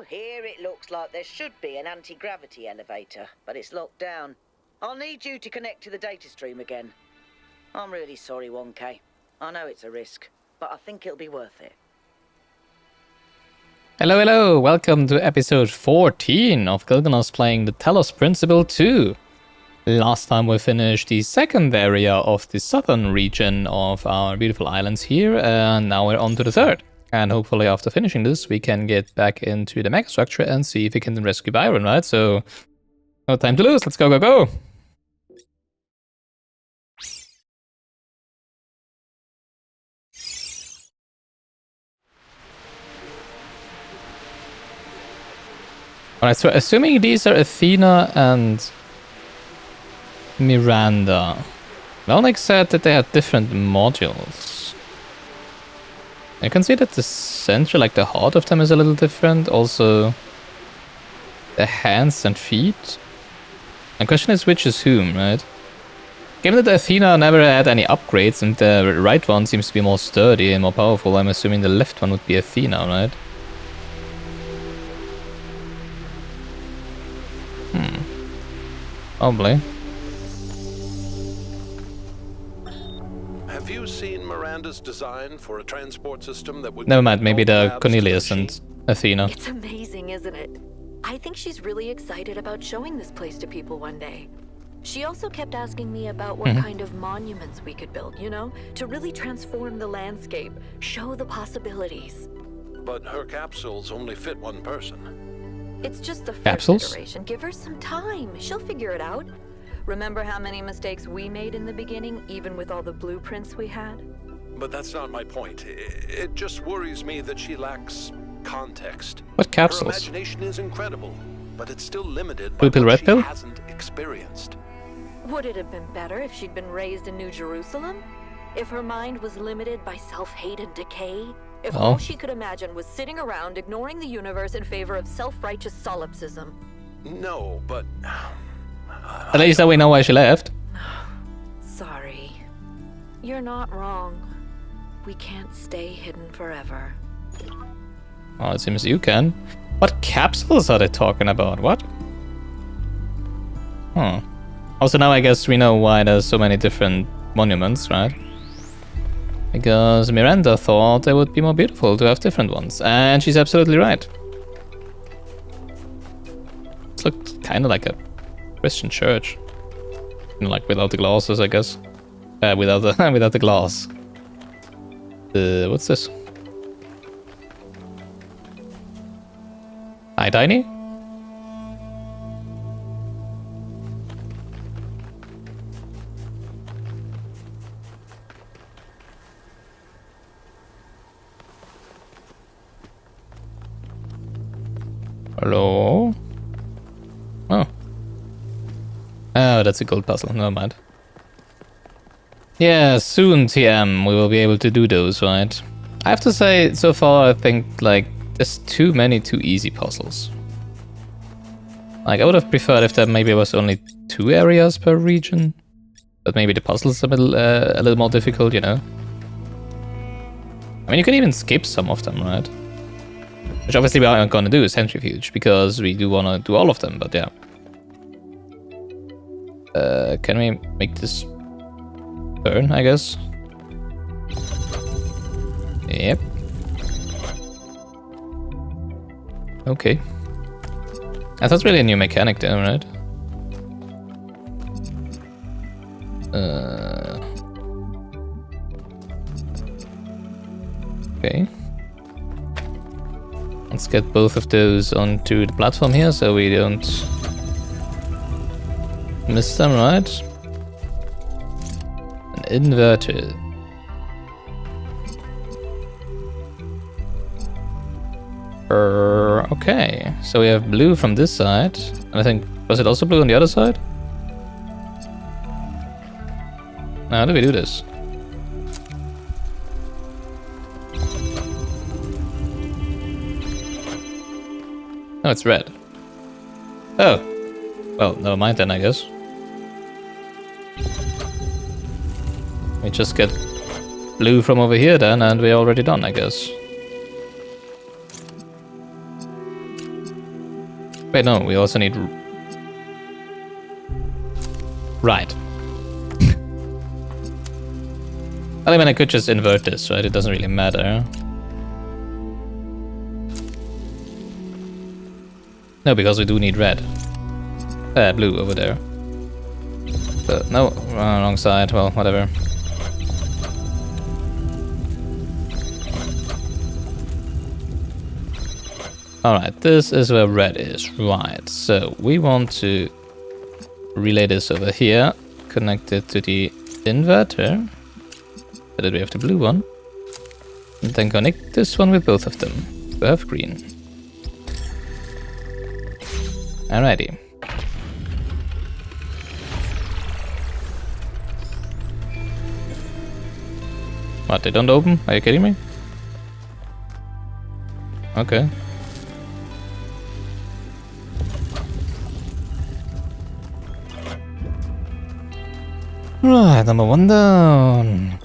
here it looks like there should be an anti-gravity elevator, but it's locked down. I'll need you to connect to the data stream again. I'm really sorry, 1K. I know it's a risk, but I think it'll be worth it. Hello, hello! Welcome to episode 14 of Gilgamesh playing the Talos Principle 2. Last time we finished the second area of the southern region of our beautiful islands here, and now we're on to the third. And hopefully after finishing this, we can get back into the megastructure and see if we can rescue Byron, right? So, no time to lose, let's go, go, go! Alright, so assuming these are Athena and Miranda. Melnick said that they had different modules. I can see that the center, like the heart of them, is a little different. Also, the hands and feet. The question is which is whom, right? Given that Athena never had any upgrades and the right one seems to be more sturdy and more powerful, I'm assuming the left one would be Athena, right? Probably. Have you seen Miranda's design for a transport system that would... Never mind, maybe they're Cornelius and Athena. It's amazing, isn't it? I think she's really excited about showing this place to people one day. She also kept asking me about what kind of monuments we could build, you know, to really transform the landscape, show the possibilities. But her capsules only fit one person. It's just the first Capsules? iteration. Give her some time. She'll figure it out. Remember how many mistakes we made in the beginning, even with all the blueprints we had? But that's not my point. It just worries me that she lacks context. What capsules? Her imagination is incredible, but it's still limited Blue by pill, what red she pill? hasn't experienced. Would it have been better if she'd been raised in New Jerusalem? If her mind was limited by self-hate and decay? If all she could imagine was sitting around ignoring the universe in favor of self-righteous solipsism? No, but... At least that we know why she left. Sorry. You're not wrong. We can't stay hidden forever. Oh, it seems you can. What capsules are they talking about? What? Huh. Also now I guess we know why there's so many different monuments, right? Because Miranda thought it would be more beautiful to have different ones. And she's absolutely right. This looks kind of like a Christian church. Like without the glasses, I guess. Without the glass. What's this? Hi, Tiny? Hello? Oh. Oh, that's a gold puzzle. Never mind. Yeah, soon, TM, we will be able to do those, right? I have to say, so far, I think, like, there's too many too easy puzzles. Like, I would have preferred if there maybe was only 2 areas per region. But maybe the puzzle's a little more difficult, you know? I mean, you can even skip some of them, right? Which obviously we aren't gonna do, Centrifuge, because we do wanna do all of them, but yeah. Can we make this turn, I guess? Yep. Okay. That's really a new mechanic then, right? Okay. Let's get both of those onto the platform here so we don't miss them, right? An inverter. Okay, so we have blue from this side. And I think, was it also blue on the other side? Now, how do we do this? No, it's red. Oh. Well, never mind then, I guess. We just get blue from over here then, and we're already done, I guess. Wait, no, we also need... Right. I mean, I could just invert this, right? It doesn't really matter. No, because we do need red. Blue over there. No, wrong side. Well, whatever. Alright, this is where red is. Right, so we want to relay this over here. Connect it to the inverter. So that we have the blue one. And then connect this one with both of them. We have green. Alrighty. What, they don't open? Are you kidding me? Okay. Right, number 1 down.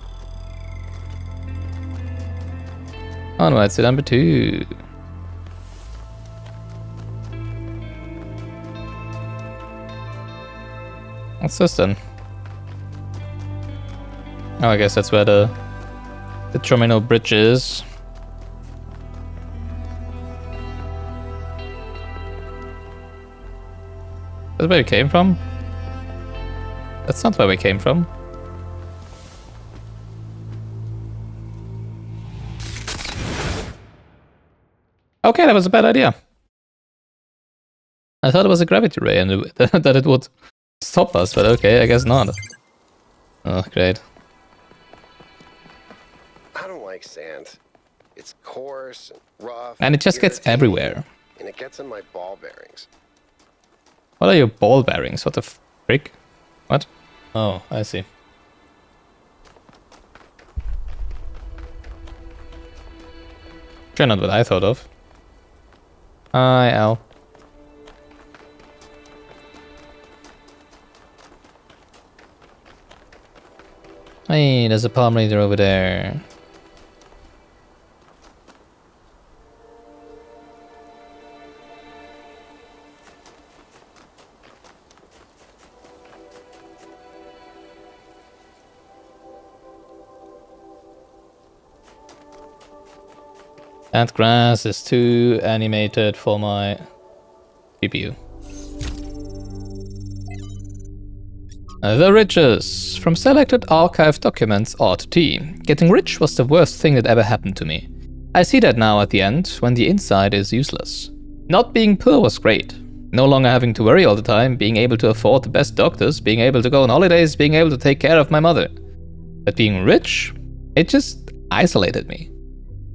Onwards to number 2. What's this then? Oh, I guess that's where the terminal bridge is. That's where we came from? That's not where we came from. Okay, that was a bad idea. I thought it was a gravity ray and that it would stop us, but okay, I guess not. Oh, great. I don't like sand. It's coarse and rough. And it just gets everywhere. And it gets in my ball bearings. What are your ball bearings? What the frick? What? Oh, I see. Sure, not what I thought of. Hi, Al. Hey, there's a palm reader over there. That grass is too animated for my CPU. The riches. From selected archive documents Art T. Getting rich was the worst thing that ever happened to me. I see that now at the end, when the inside is useless. Not being poor was great. No longer having to worry all the time, being able to afford the best doctors, being able to go on holidays, being able to take care of my mother. But being rich, it just isolated me.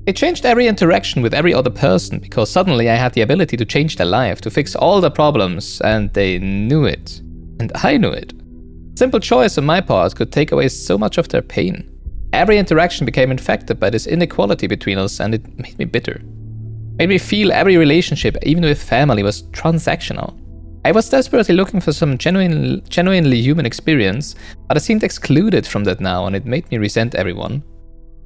It changed every interaction with every other person, because suddenly I had the ability to change their life, to fix all their problems, and they knew it. And I knew it. Simple choice on my part could take away so much of their pain. Every interaction became infected by this inequality between us, and it made me bitter. Made me feel every relationship, even with family, was transactional. I was desperately looking for some genuinely human experience, but I seemed excluded from that now, and it made me resent everyone.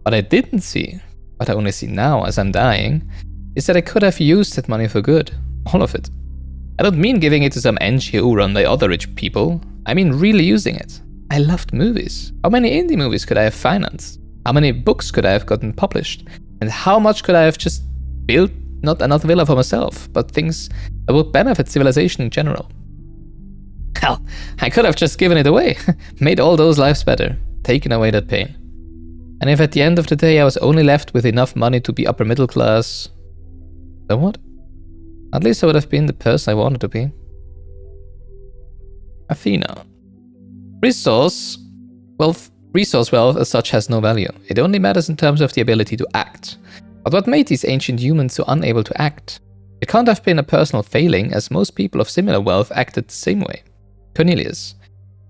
What I didn't see, what I only see now as I'm dying, is that I could have used that money for good. All of it. I don't mean giving it to some NGO run by other rich people. I mean really using it. I loved movies. How many indie movies could I have financed? How many books could I have gotten published? And how much could I have just built, not another villa for myself, but things that would benefit civilization in general? Hell, I could have just given it away. Made all those lives better. Taken away that pain. And if at the end of the day I was only left with enough money to be upper middle class, then what? At least I would have been the person I wanted to be. Athena. Resource wealth as such has no value. It only matters in terms of the ability to act. But what made these ancient humans so unable to act? It can't have been a personal failing, as most people of similar wealth acted the same way. Cornelius.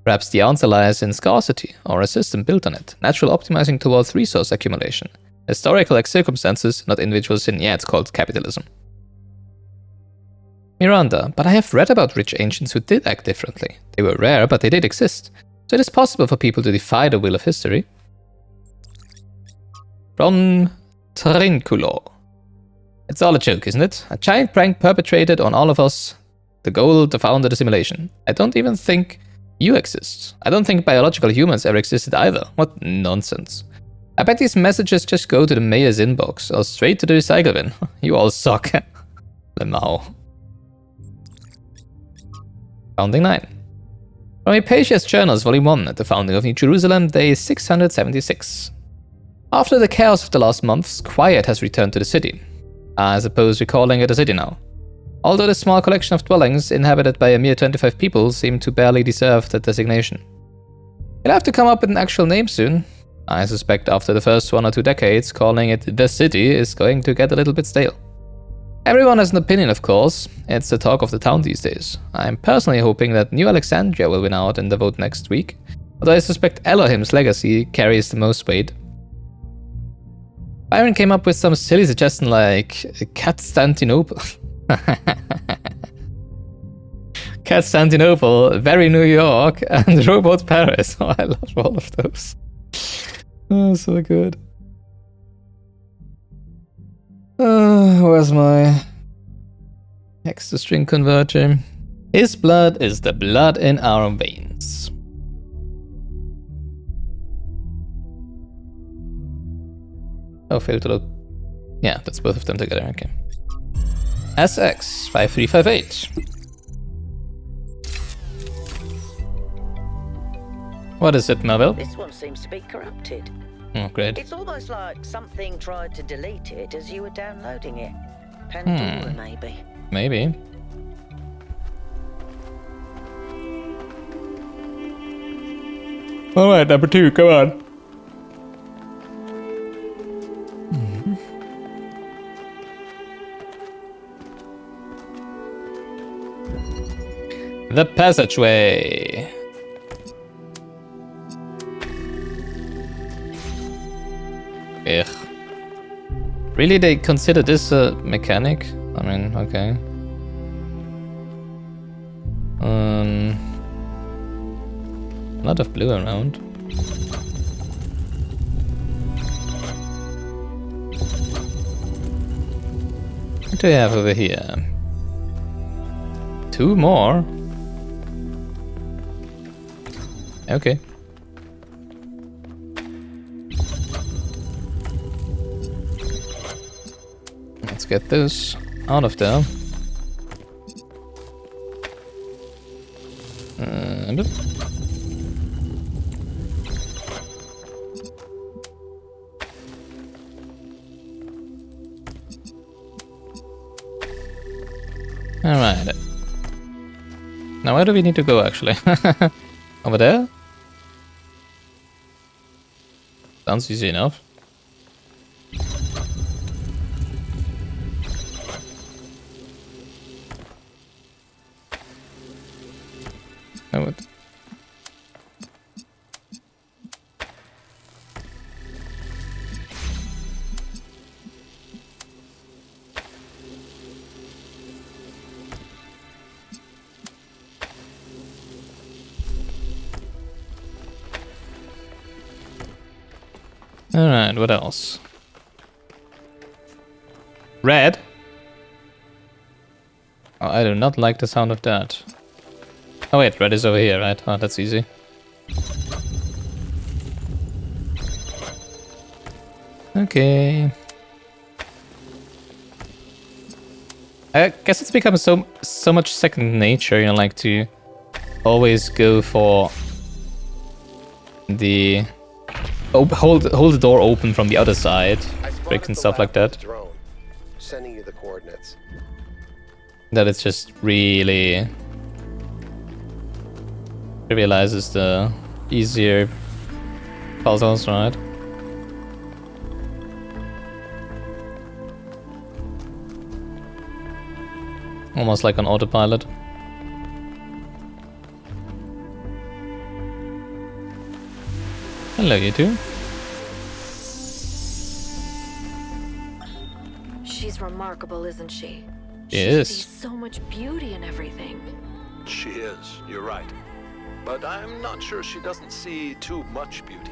Perhaps the answer lies in scarcity, or a system built on it, natural optimizing towards resource accumulation. Historical circumstances, not individual sin. Yeah, it's called capitalism. Miranda, but I have read about rich ancients who did act differently. They were rare, but they did exist. So it is possible for people to defy the will of history. From Trinculo. It's all a joke, isn't it? A giant prank perpetrated on all of us The goal to founder the simulation. I don't even think you exist. I don't think biological humans ever existed either. What nonsense. I bet these messages just go to the mayor's inbox or straight to the recycle bin. You all suck. Lemao. Founding 9. From Hypatia's Journals, Volume 1, at the founding of New Jerusalem, day 676. After the chaos of the last months, quiet has returned to the city. I suppose we're calling it a city now. Although the small collection of dwellings, inhabited by a mere 25 people, seem to barely deserve that designation. You'll have to come up with an actual name soon. I suspect after the first 1 or 2 decades, calling it the city is going to get a little bit stale. Everyone has an opinion, of course. It's the talk of the town these days. I'm personally hoping that New Alexandria will win out in the vote next week, although I suspect Elohim's legacy carries the most weight. Byron came up with some silly suggestion like Constantinople. Constantinople, Very New York, and Robot Paris. Oh, I love all of those. Oh, so good. Where's my extra string converter? His blood is the blood in our veins. Oh, failed to load. Yeah, that's both of them together, okay. SX5358. What is it, Marvel? This one seems to be corrupted. Oh, great. It's almost like something tried to delete it as you were downloading it. Pandora, maybe. Maybe. Alright, number 2, come on. The Passageway. Ugh. Really, they consider this a mechanic? I mean, okay. A lot of blue around. What do we have over here? 2 more? Okay. Let's get those out of there. Alright. Now where do we need to go actually? Over there? Sounds easy enough. Oh, what? Alright, what else? Red? Oh, I do not like the sound of that. Oh wait, red is over here, right? Oh, that's easy. Okay. I guess it's become so much second nature, you know, like to always go for the hold the door open from the other side, brick and stuff like that. Drone, sending you the coordinates. That it's just really trivializes the easier puzzles, right? Almost like an autopilot. Hello, you two. She's remarkable, isn't she? She She is. sees so much beauty in everything. She is, you're right. But I'm not sure she doesn't see too much beauty.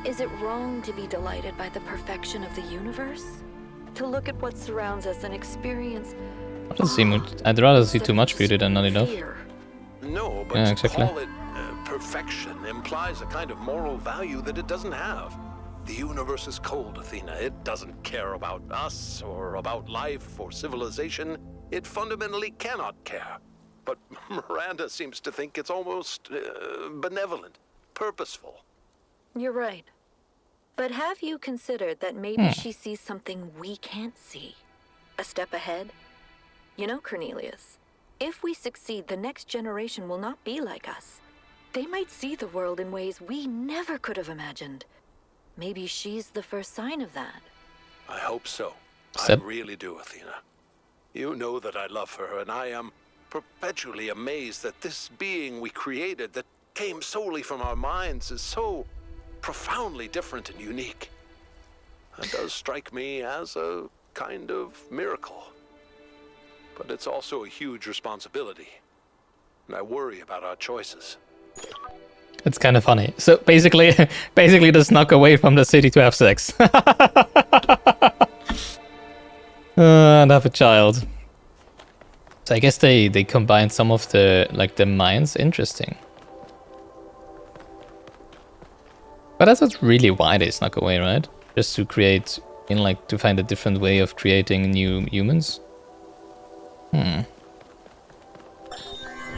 Is it wrong to be delighted by the perfection of the universe? To look at what surrounds us and experience I'd rather see too much beauty than not enough. No, but Yeah, to exactly. call it perfection implies a kind of moral value that it doesn't have. The universe is cold, Athena. It doesn't care about us or about life or civilization. It fundamentally cannot care. But Miranda seems to think it's almost benevolent, purposeful. You're right. But have you considered that maybe she sees something we can't see? A step ahead? You know, Cornelius, if we succeed, the next generation will not be like us. They might see the world in ways we never could have imagined. Maybe she's the first sign of that. I hope so. Step. I really do, Athena. You know that I love her, and I am perpetually amazed that this being we created that came solely from our minds is so profoundly different and unique. That does strike me as a kind of miracle. But it's also a huge responsibility, and I worry about our choices. It's kind of funny. So basically they snuck away from the city to have sex. And have a child. So I guess they combined some of the the mines. Interesting. But that's not really why they snuck away, right? Just to create, to find a different way of creating new humans.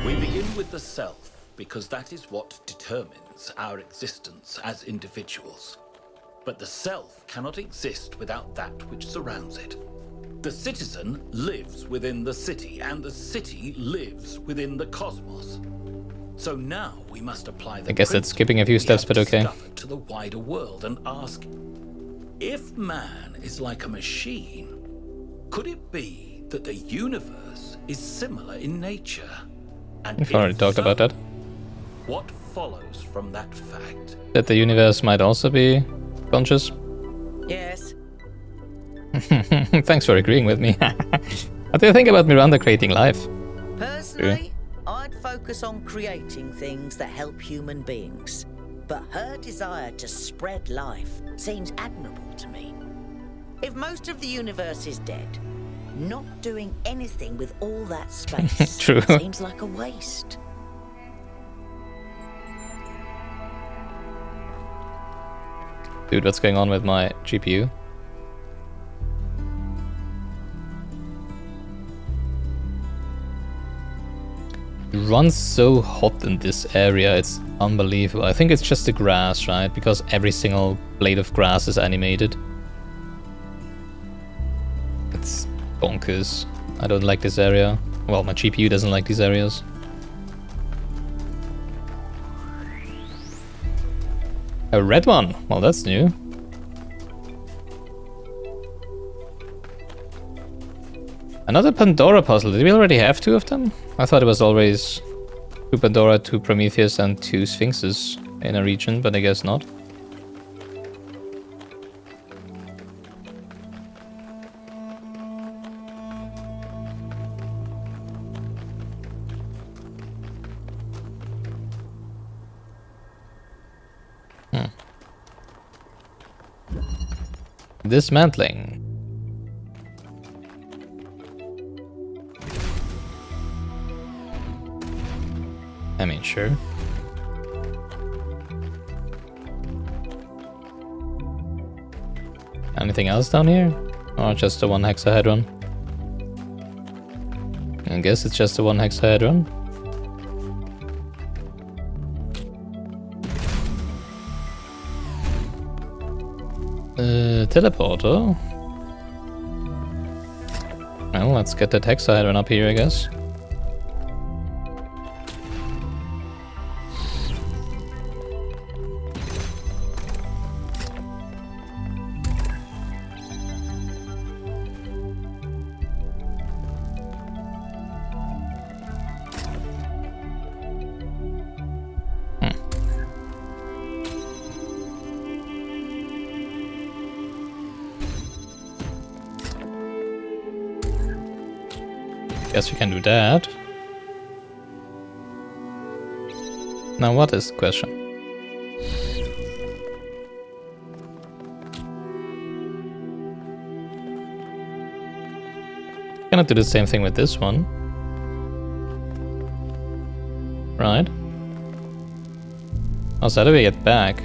We begin with the self, because that is what determines our existence as individuals. But the self cannot exist without that which surrounds it. The citizen lives within the city, and the city lives within the cosmos. So now we must apply the I guess that's skipping a few steps, but okay. To the wider world and ask, if man is like a machine, could it be that the universe is similar in nature? And We've already talked about that. What follows from that fact? That the universe might also be conscious. Yes. Thanks for agreeing with me. What do you think about Miranda creating life? Personally, I'd focus on creating things that help human beings. But her desire to spread life seems admirable to me. If most of the universe is dead, not doing anything with all that space True. seems like a waste. Dude, what's going on with my GPU? It runs so hot in this area, it's unbelievable. I think it's just the grass, right? Because every single blade of grass is animated. It's bonkers. I don't like this area. Well, my GPU doesn't like these areas. A red one. Well, that's new. Another Pandora puzzle. Did we already have 2 of them? I thought it was always 2 Pandora, 2 Prometheus, and 2 Sphinxes in a region, but I guess not. Dismantling. I mean, sure. Anything else down here? Or just the 1 hexahedron? I guess it's just the 1 hexahedron. Teleporter. Well, let's get that hexahedron up here, I guess. Guess we can do that. Now what is the question? Can cannot do the same thing with this one. Right. Oh, so how do we get back?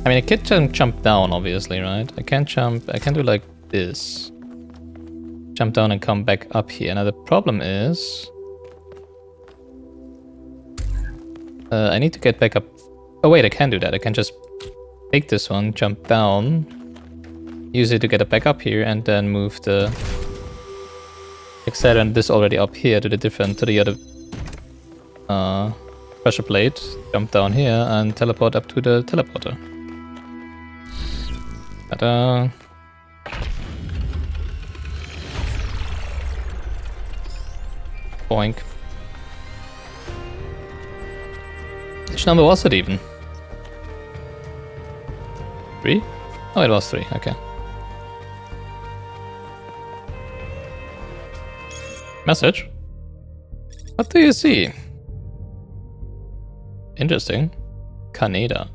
I mean, I can jump down, obviously, right? I can do like this. Jump down and come back up here. Now the problem is... I need to get back up... Oh wait, I can do that. I can just take this one, jump down, use it to get it back up here, and then move the... Exciter and this already up here to the other... pressure plate. Jump down here and teleport up to the teleporter. Ta-da! Boink. Which number was it even? 3? Oh, it was 3, okay. Message? What do you see? Interesting. Kaneda.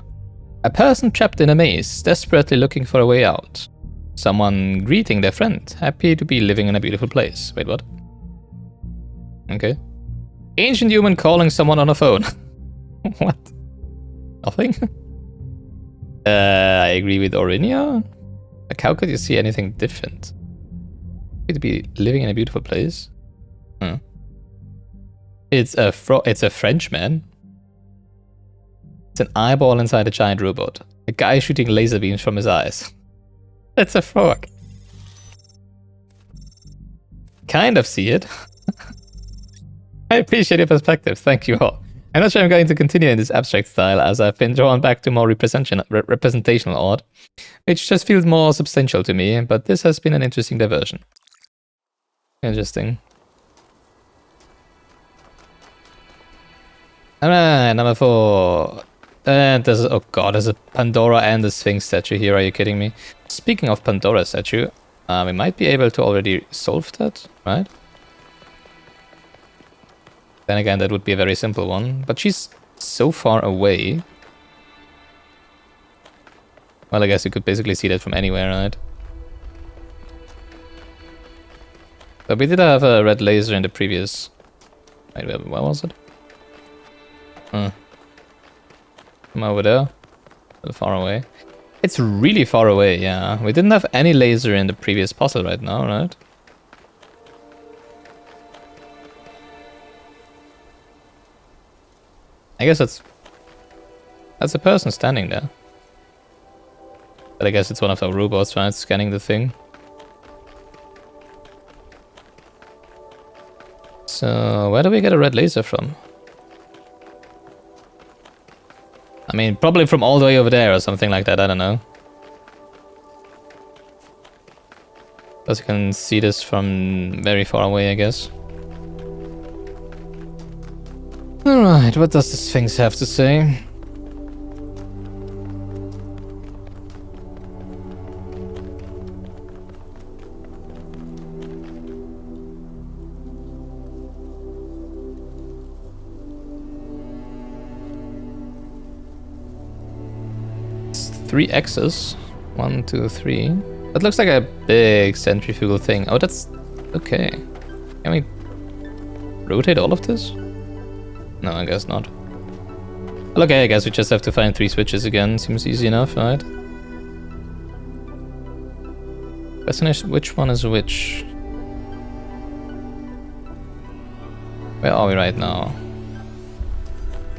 A person trapped in a maze, desperately looking for a way out. Someone greeting their friend, happy to be living in a beautiful place. Wait, what? Okay. Ancient human calling someone on a phone. What? Nothing? I agree with Orinia? Like, how could you see anything different? To be living in a beautiful place? Huh. It's a Frenchman. It's an eyeball inside a giant robot. A guy shooting laser beams from his eyes. It's a frog. Kind of see it. I appreciate your perspective, thank you all. I'm not sure I'm going to continue in this abstract style, as I've been drawn back to more representational art, which just feels more substantial to me, but this has been an interesting diversion. Interesting. Alright, number 4. And there's, oh god, there's a Pandora and a Sphinx statue here, are you kidding me? Speaking of Pandora statue, we might be able to already solve that, right? Then again, that would be a very simple one, but she's so far away. Well, I guess you could basically see that from anywhere, right? But we did have a red laser in the previous... Wait, where was it? From over there. A little far away. It's really far away, yeah. We didn't have any laser in the previous puzzle right now, right? I guess that's a person standing there. But I guess it's one of our robots, right? Scanning the thing. So, where do we get a red laser from? I mean, probably from all the way over there or something like that, I don't know. Because you can see this from very far away, I guess. Alright, what does the Sphinx have to say? It's 3 X's. 1, 2, 3. That looks like a big centrifugal thing. Oh, that's... okay. Can we rotate all of this? No, I guess not. Well, okay, I guess we just have to find 3 switches again. Seems easy enough, right? Question is, which one is which? Where are we right now?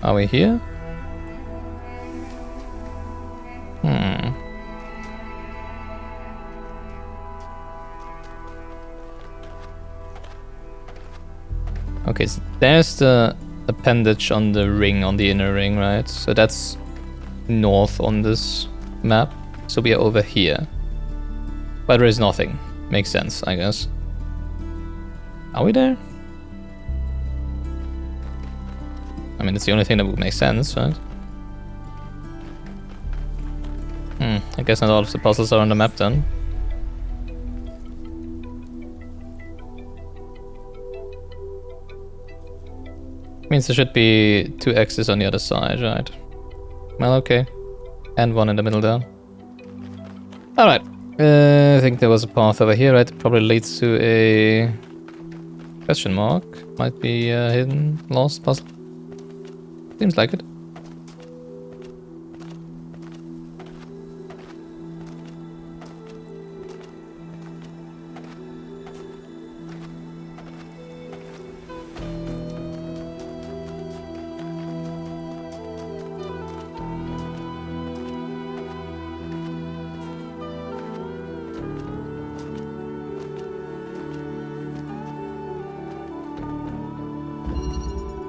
Are we here? Okay, so there's the appendage on the ring, on the inner ring, right? So that's north on this map. So we are over here. But there is nothing. Makes sense, I guess. Are we there? I mean, it's the only thing that would make sense, right? I guess not all of the puzzles are on the map then. Means there should be 2 X's on the other side, right? Well, okay. And 1 in the middle there. Alright. I think there was a path over here, right? It probably leads to a question mark. Might be a hidden, lost puzzle. Seems like it.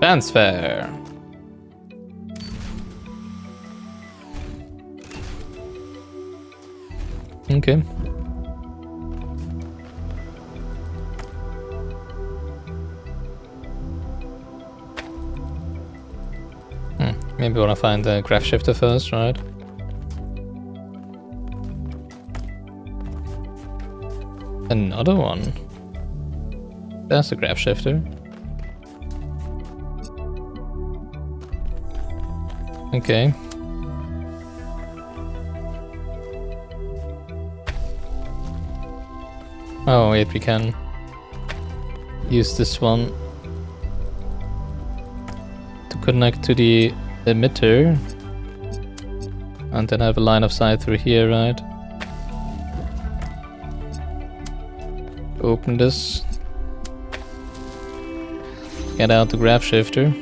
Transfer. Okay. Maybe we wanna find the graph shifter first, right? Another one. That's the graph shifter. Okay. Oh wait, we can use this one to connect to the emitter and then have a line of sight through here, right? Open this. Get out the graph shifter.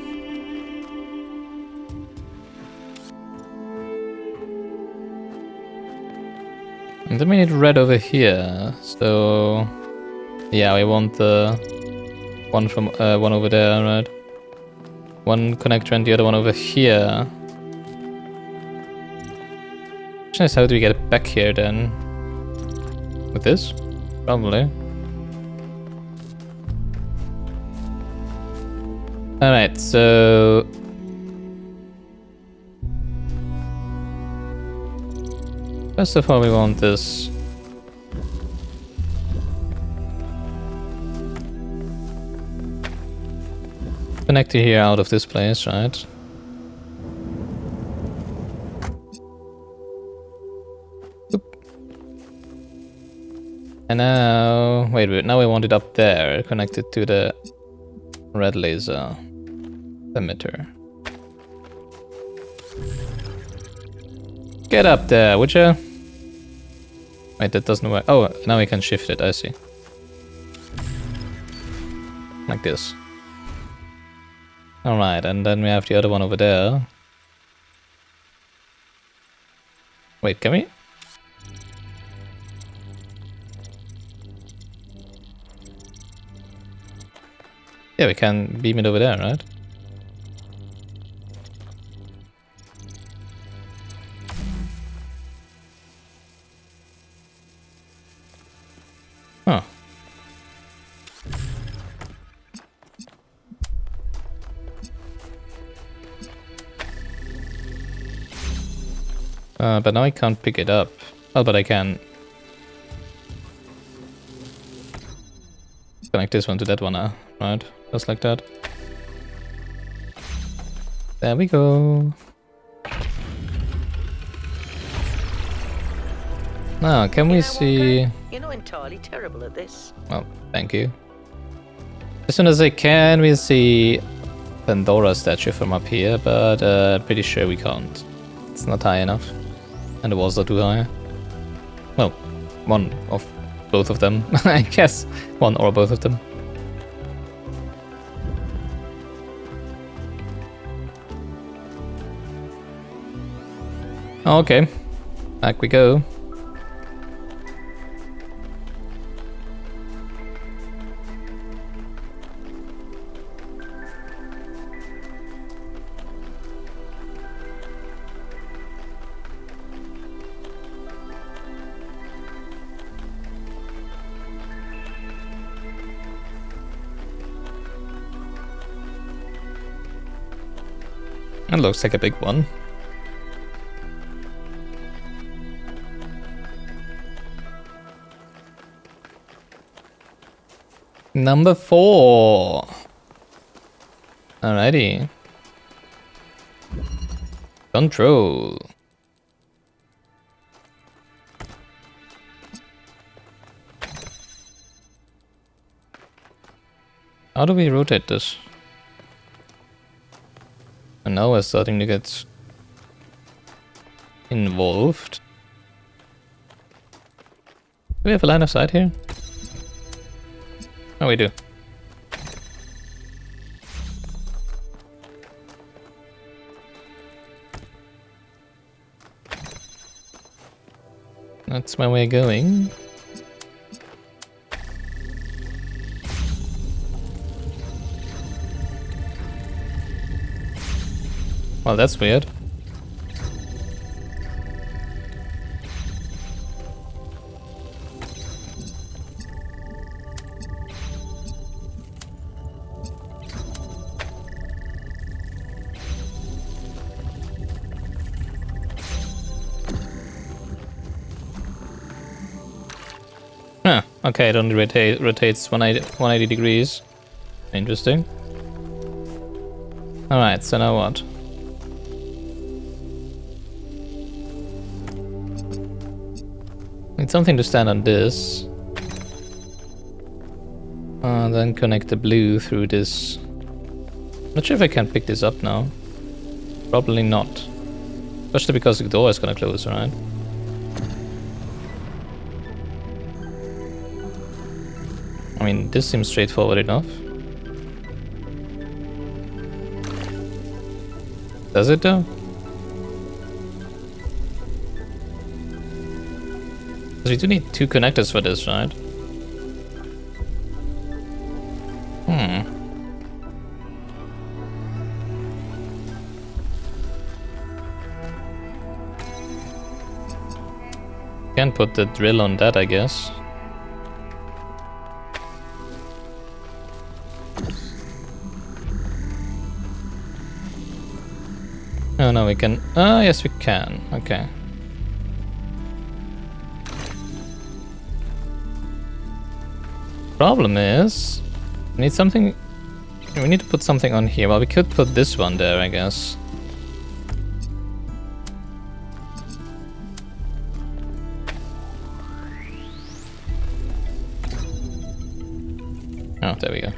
And then we need red over here, so yeah, we want the one from one over there, right? One connector and the other one over here. Question is, how do we get it back here then? With this? Probably. Alright, so first of all, we want this connector here out of this place, right? Oop. And now, wait, now we want it up there, connected to the red laser emitter. Get up there, would you? Wait, that doesn't work. Oh, now we can shift it, I see. Like this. Alright, and then we have the other one over there. Wait, can we? Yeah, we can beam it over there, right? Huh. But now I can't pick it up. Oh, but I can connect this one to that one now, right? Just like that. There we go. Now, can we see... You're not entirely terrible at this. Well, thank you. As soon as I can, we'll see Pandora's statue from up here, but pretty sure we can't. It's not high enough. And the walls are too high. Well, one of both of them, I guess. One or both of them. Okay, back we go. It looks like a big one. Number 4. Alrighty. Control. How do we rotate this? And now we're starting to get involved. Do we have a line of sight here? Oh, we do. That's where we're going. Well, that's weird. Huh, okay, it only rotates 180 degrees. Interesting. Alright, so now what? Need something to stand on this. Then connect the blue through this. Not sure if I can pick this up now. Probably not. Especially because the door is gonna close, right? I mean, this seems straightforward enough. Does it though? Because we do need 2 connectors for this, right? Can put the drill on that, I guess. Oh no, we can. Ah, yes, we can. Okay. Problem is, we need something. We need to put something on here. Well, we could put this one there, I guess. Oh, there we go.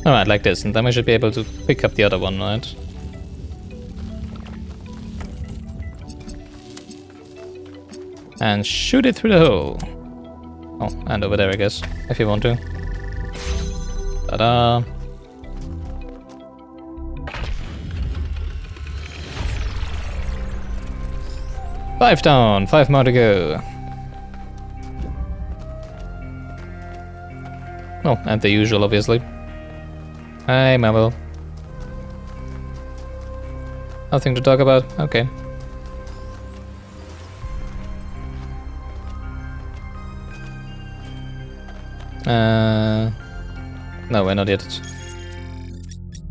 Alright, like this, and then we should be able to pick up the other one, right? And shoot it through the hole. Oh, and over there, I guess, if you want to. Ta-da! Five down, 5 more to go. Oh, and the usual, obviously. Hi, Marvel. Nothing to talk about? Okay. No, we're not yet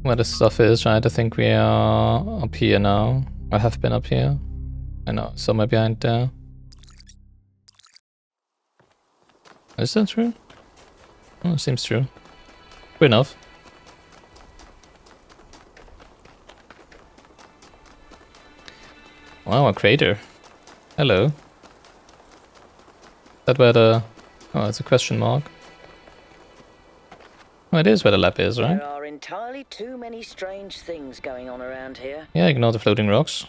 where the stuff is, right? I think we are up here now. I have been up here. I know, somewhere behind there. Is that true? Oh, seems true. True enough. Wow, a crater. Hello. Is that where the... Oh, it's a question mark. Oh, it is where the lab is, right? There are entirely too many strange things going on around here. Yeah, ignore the floating rocks.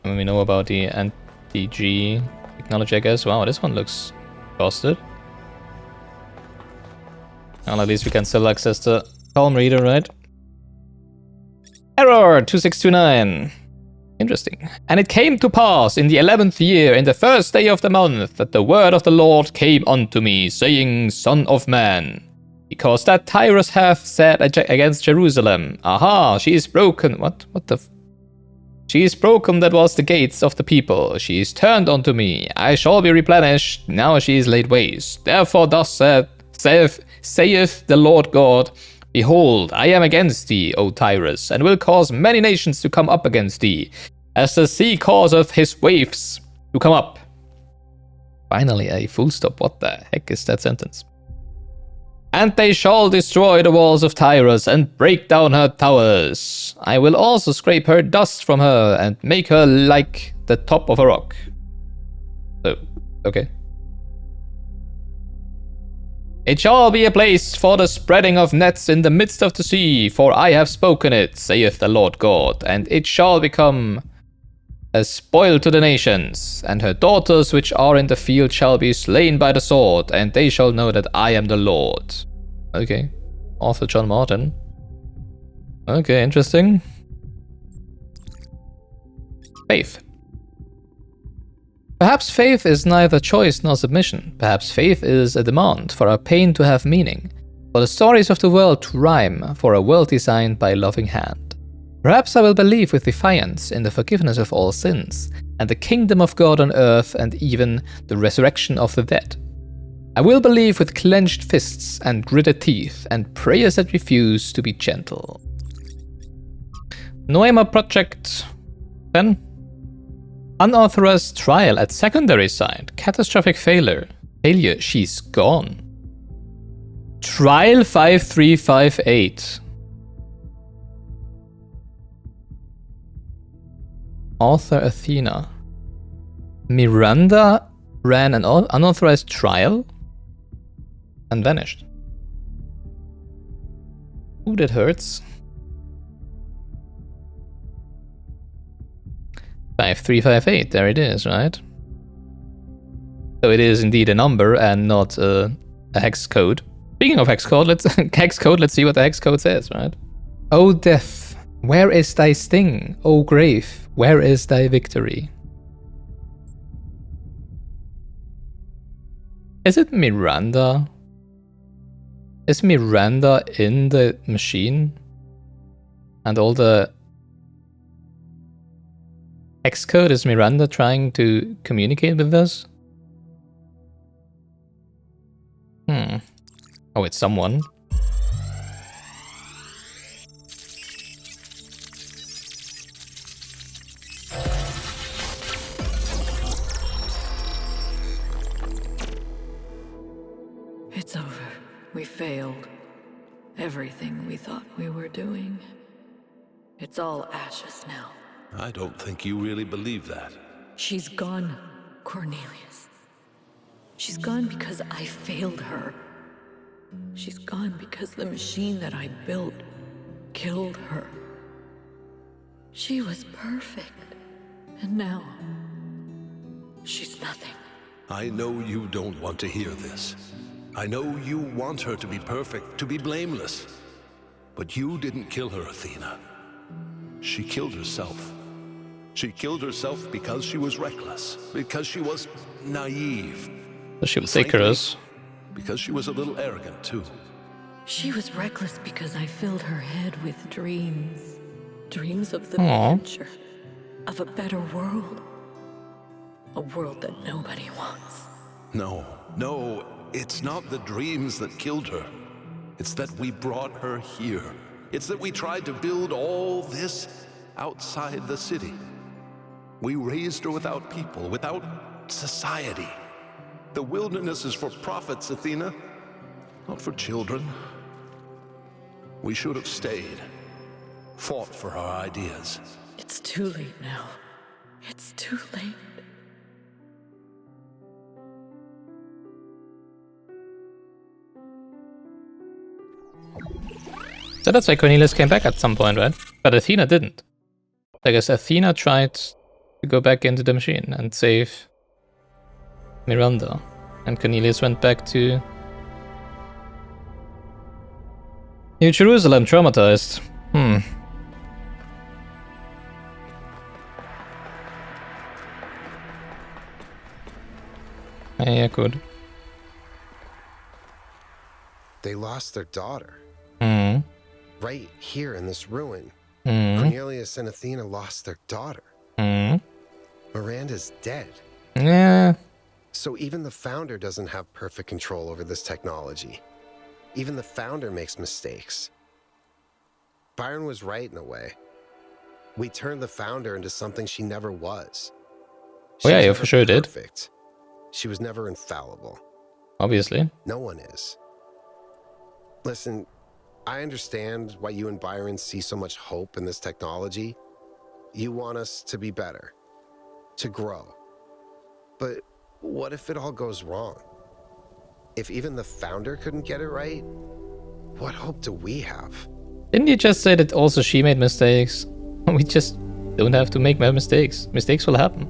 And we know about the anti-G technology, I guess. Wow, this one looks busted. Well, at least we can still access the Palm Reader, right? Error 2629. Interesting. And it came to pass in the 11th year, in the first day of the month, that the word of the Lord came unto me, saying, Son of man, because that Tyrus hath said against Jerusalem, Aha, she is broken. What the... She is broken that was the gates of the people. She is turned unto me. I shall be replenished. Now she is laid waste. Therefore thus saith the Lord God, Behold, I am against thee, O Tyrus, and will cause many nations to come up against thee. as the sea causeth his waves to come up. Finally, a full stop. What the heck is that sentence? And they shall destroy the walls of Tyrus and break down her towers. I will also scrape her dust from her and make her like the top of a rock. So, okay. It shall be a place for the spreading of nets in the midst of the sea, for I have spoken it, saith the Lord God, and it shall become a spoil to the nations, and her daughters which are in the field shall be slain by the sword, and they shall know that I am the Lord. Okay. Author John Martin. Okay, interesting. Faith. Perhaps faith is neither choice nor submission. Perhaps faith is a demand for our pain to have meaning, for the stories of the world to rhyme, for a world designed by a loving hand. Perhaps I will believe with defiance in the forgiveness of all sins, and the kingdom of God on earth, and even the resurrection of the dead. I will believe with clenched fists and gritted teeth, and prayers that refuse to be gentle. Noema Project 10. Unauthorized trial at secondary site. Catastrophic failure. She's gone. Trial 5358. Author Athena. Miranda ran an unauthorized trial and vanished. Ooh, that hurts. 5358, there it is, right? So it is indeed a number and not a hex code. Speaking of hex code, let's see what the hex code says, right? O death, where is thy sting? O grave, where is thy victory? Is it Miranda? Is Miranda in the machine? And all the hex code, is Miranda trying to communicate with us? Oh, it's someone. It's over. We failed. Everything we thought we were doing. It's all ashes now. I don't think you really believe that. She's gone, Cornelius. She's gone because I failed her. She's gone because the machine that I built killed her. She was perfect. And now, she's nothing. I know you don't want to hear this. I know you want her to be perfect, to be blameless. But you didn't kill her, Athena. She killed herself. She killed herself because she was reckless, because she was naive. So she was Icarus. Because she was a little arrogant, too. She was reckless because I filled her head with dreams. Dreams of the Aww. future. Of a better world. A world that nobody wants. No, it's not the dreams that killed her. It's that we brought her here. It's that we tried to build all this outside the city. We raised her without people, without society. The wilderness is for prophets, Athena, not for children. We should have stayed, fought for our ideas. It's too late now. It's too late. So that's why Cornelius came back at some point, right? But Athena didn't. I guess Athena tried to go back into the machine and save Miranda. And Cornelius went back to New Jerusalem, traumatized. Yeah, good. They lost their daughter. Right here in this ruin. Cornelius and Athena lost their daughter. Miranda's dead. Yeah. So even the founder doesn't have perfect control over this technology. Even the founder makes mistakes. Byron was right in a way. We turned the Founder into something she never was. Oh yeah, was you never for sure did. perfect. She was never infallible. Obviously. No one is. Listen, I understand why you and Byron see so much hope in this technology. You want us to be better, to grow. But what if it all goes wrong? If even the Founder couldn't get it right, what hope do we have? Didn't you just say that also she made mistakes? We just don't have to make mistakes. Mistakes will happen.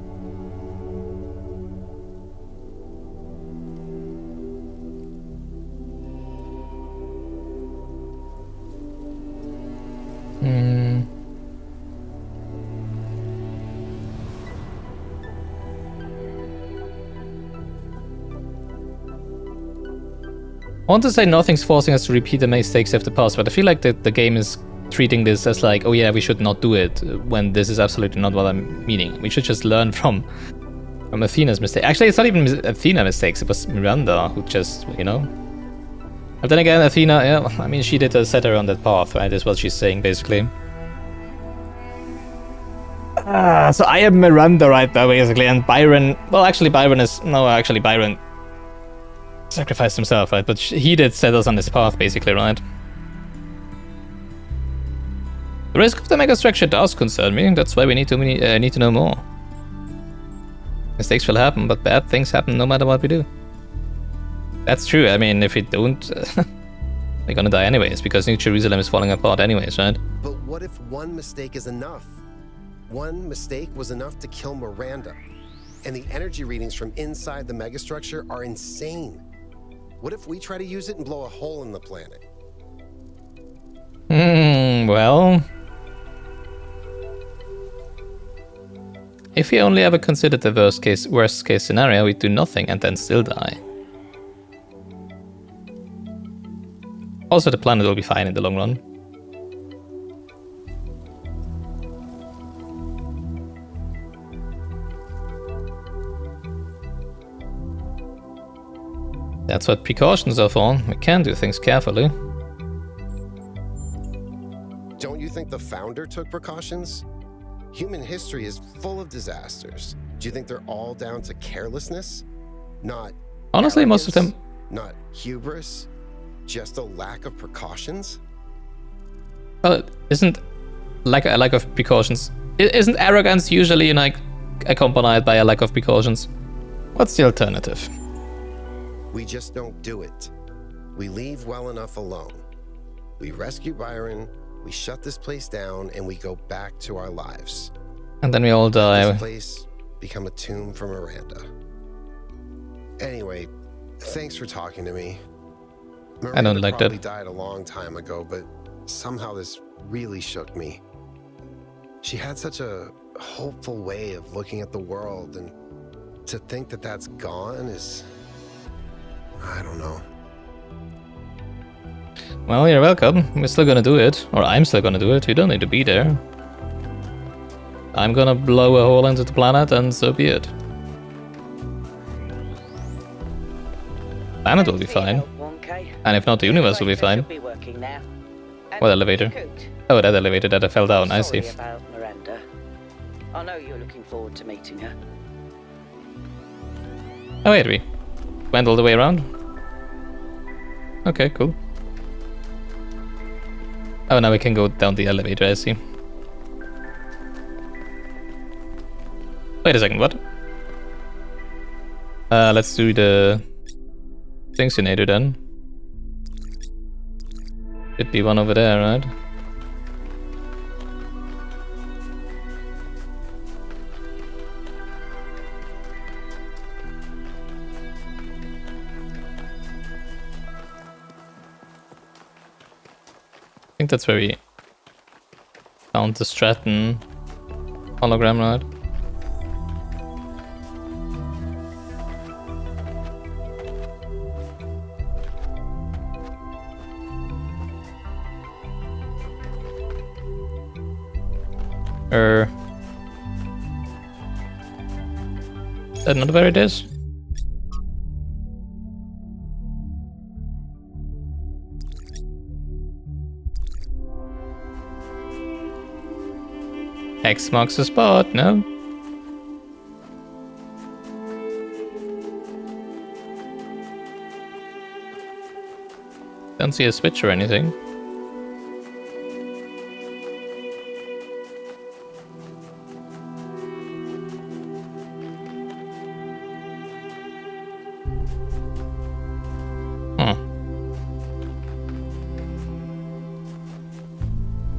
I want to say nothing's forcing us to repeat the mistakes of the past, but I feel like the game is treating this as like, oh yeah, we should not do it, when this is absolutely not what I'm meaning. We should just learn from Athena's mistake. Actually, it's not even Athena's mistakes, it was Miranda who just, you know. But then again, Athena, yeah, I mean, she did set her on that path, right, is what she's saying, basically. So I am Miranda right now, basically, and Byron, well, actually Byron sacrificed himself, right? But he did set us on this path, basically, right? The risk of the megastructure does concern me. That's why we need to know more. Mistakes will happen, but bad things happen no matter what we do. That's true. I mean, if we don't, we're gonna die anyways, because New Jerusalem is falling apart anyways, right? But what if one mistake is enough? One mistake was enough to kill Miranda. And the energy readings from inside the megastructure are insane. What if we try to use it and blow a hole in the planet? Well... If we only ever considered the worst case scenario, we'd do nothing and then still die. Also, the planet will be fine in the long run. That's what precautions are for. We can do things carefully. Don't you think the Founder took precautions? Human history is full of disasters. Do you think they're all down to carelessness? Not honestly, most of them. Not hubris? Just a lack of precautions? Well, isn't like a lack of precautions? Isn't arrogance usually like accompanied by a lack of precautions? What's the alternative? We just don't do it. We leave well enough alone. We rescue Byron, we shut this place down, and we go back to our lives. And then we all die. This place become a tomb for Miranda. Anyway, thanks for talking to me. Miranda I don't like that. probably died a long time ago, but somehow this really shook me. She had such a hopeful way of looking at the world, and to think that that's gone is... I don't know. Well, you're welcome. We're still gonna do it. Or I'm still gonna do it. You don't need to be there. I'm gonna blow a hole into the planet and so be it. Planet will be fine. And if not, the universe will be fine. What elevator? Oh, that elevator that I fell down. I see. Sorry about Miranda. I know you're looking forward to meeting her. Oh wait, we went all the way around? Okay, cool. Oh, now we can go down the elevator, I see. Wait a second, what? Let's do the Thingsinator then. Should be one over there, right? I think that's where we found the Stratton hologram, right? Is that not where it is? X marks the spot, no? Don't see a switch or anything.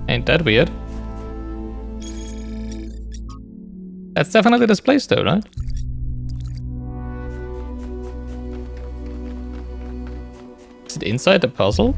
Ain't that weird? That's definitely this place though, right? Is it inside the puzzle?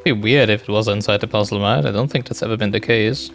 Be weird if it was inside the puzzle, right? I don't think that's ever been the case.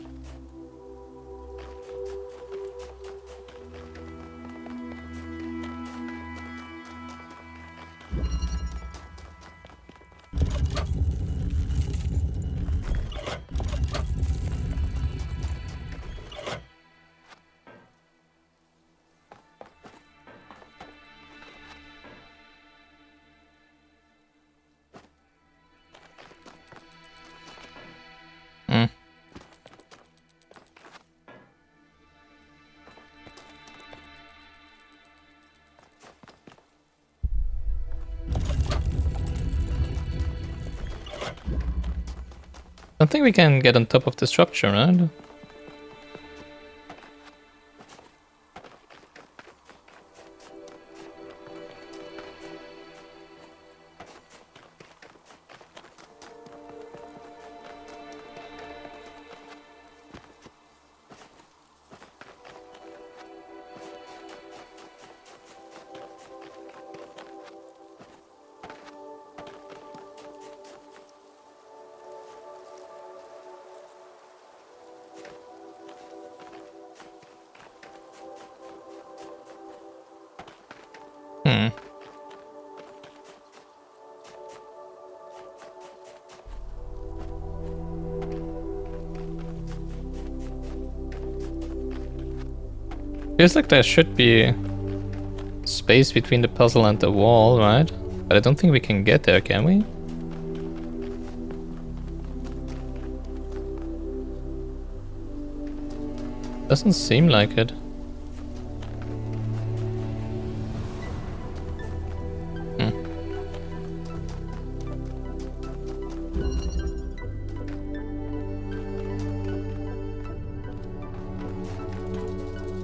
I don't think we can get on top of the structure, right? Feels like there should be space between the puzzle and the wall, right? But I don't think we can get there, can we? Doesn't seem like it.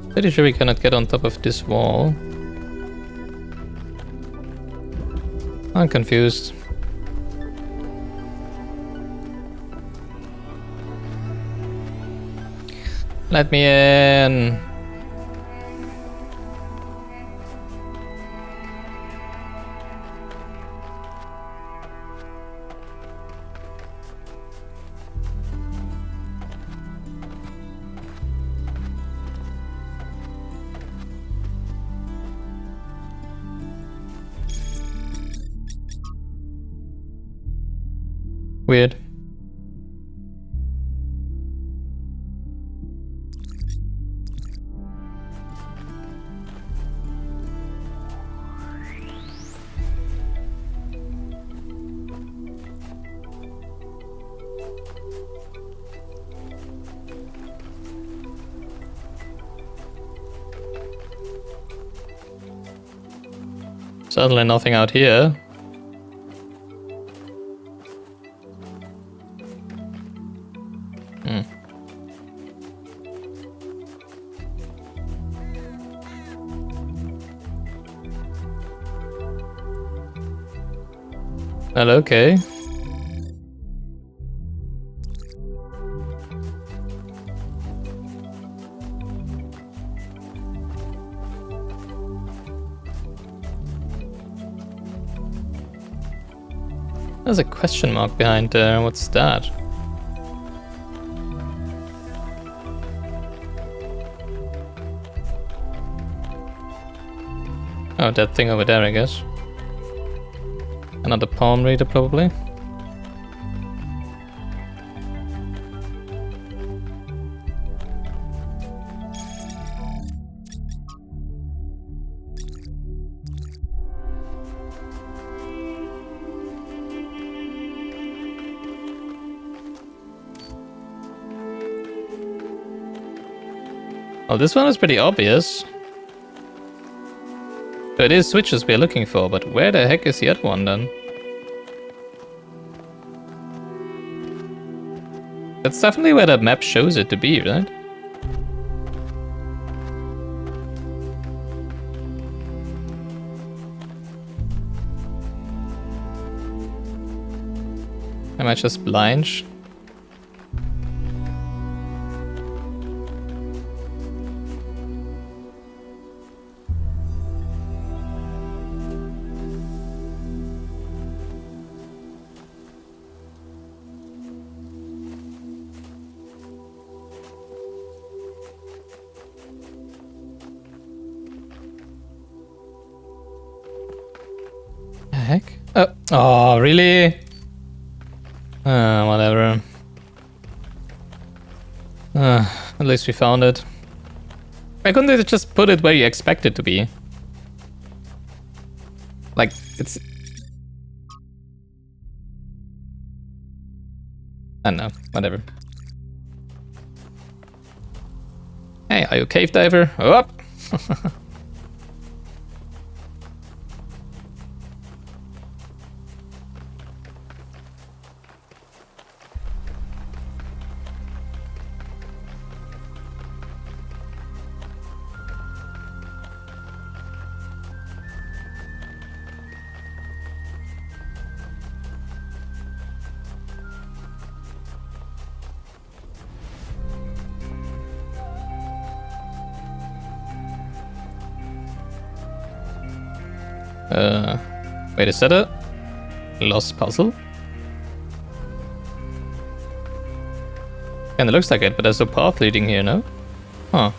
Pretty sure we cannot get on top of this wall. I'm confused. Let me in. Weird. Certainly nothing out here. Well, okay. There's a question mark behind there. What's that? Oh, that thing over there, I guess. Another palm reader, probably. Well, this one is pretty obvious. So it is switches we're looking for, but where the heck is the other one then? That's definitely where the map shows it to be, right? Am I just blind? Heck? Oh, really? Whatever. At least we found it. Why couldn't they just put it where you expect it to be? Like, it's... I don't know, whatever. Hey, are you a cave diver? Oh! Wait, is that a lost puzzle? Kinda looks like it, but there's no path leading here, no? Huh.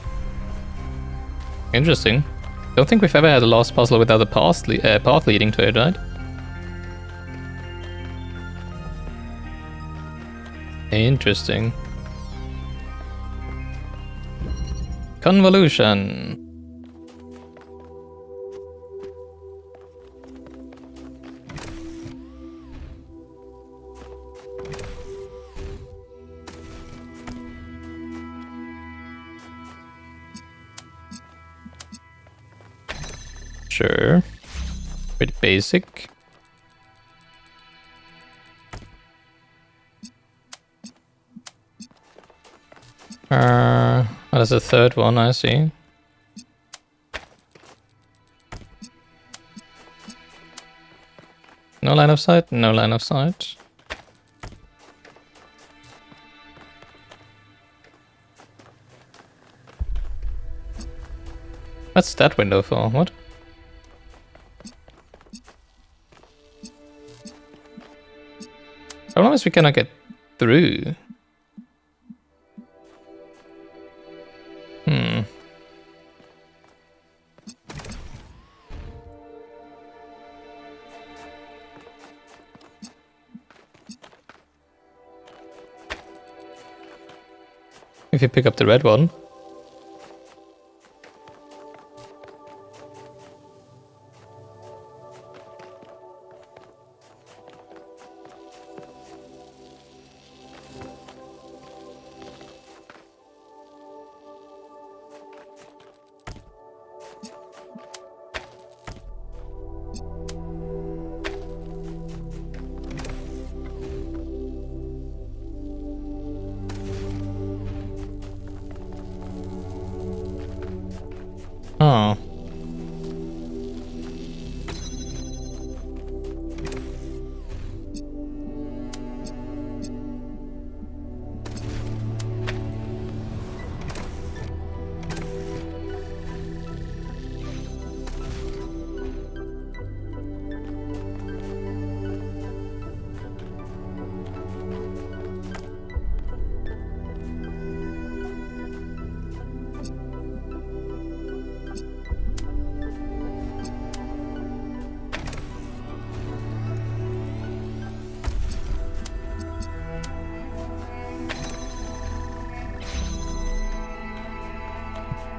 Interesting. Don't think we've ever had a lost puzzle without a path leading to it, right? Interesting. Convolution. Sure. Pretty basic. Oh, there's a third one, I see. No line of sight? No line of sight. What's that window for? What? Problem is we cannot get through. If you pick up the red one. Oh.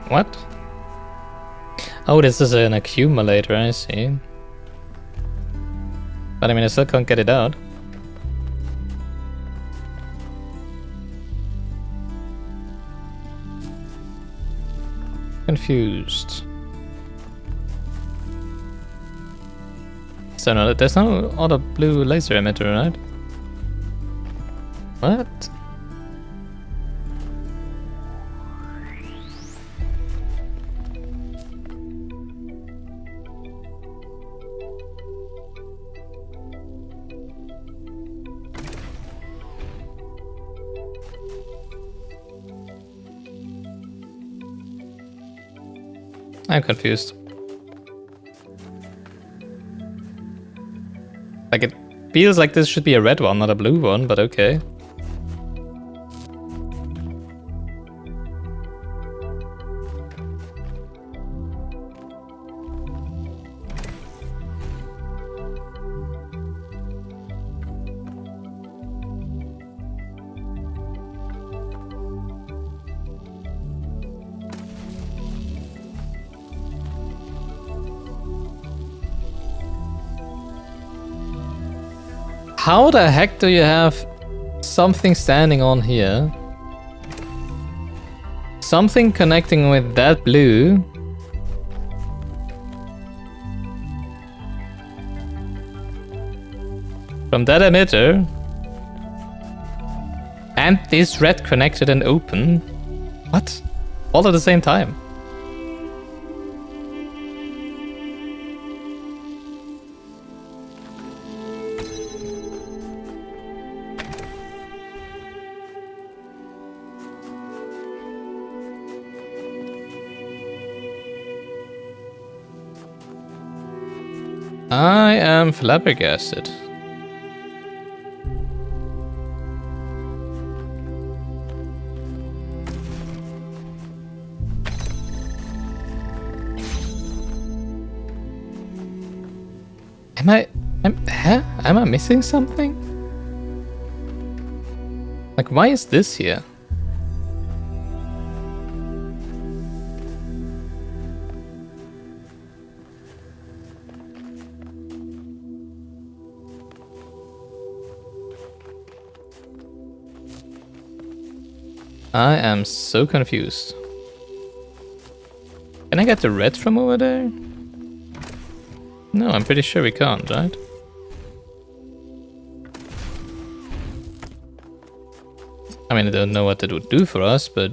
What? Oh, this is an accumulator, I see. But I mean, I still can't get it out. Confused. So no, there's no other blue laser emitter, right? What? I'm confused. Like, it feels like this should be a red one, not a blue one, but okay. How the heck do you have something standing on here? Something connecting with that blue. From that emitter. And this red connected and open. What? All at the same time. I am flabbergasted. Am I missing something? Like, why is this here? I am so confused. Can I get the red from over there? No, I'm pretty sure we can't, right? I mean, I don't know what it would do for us, but...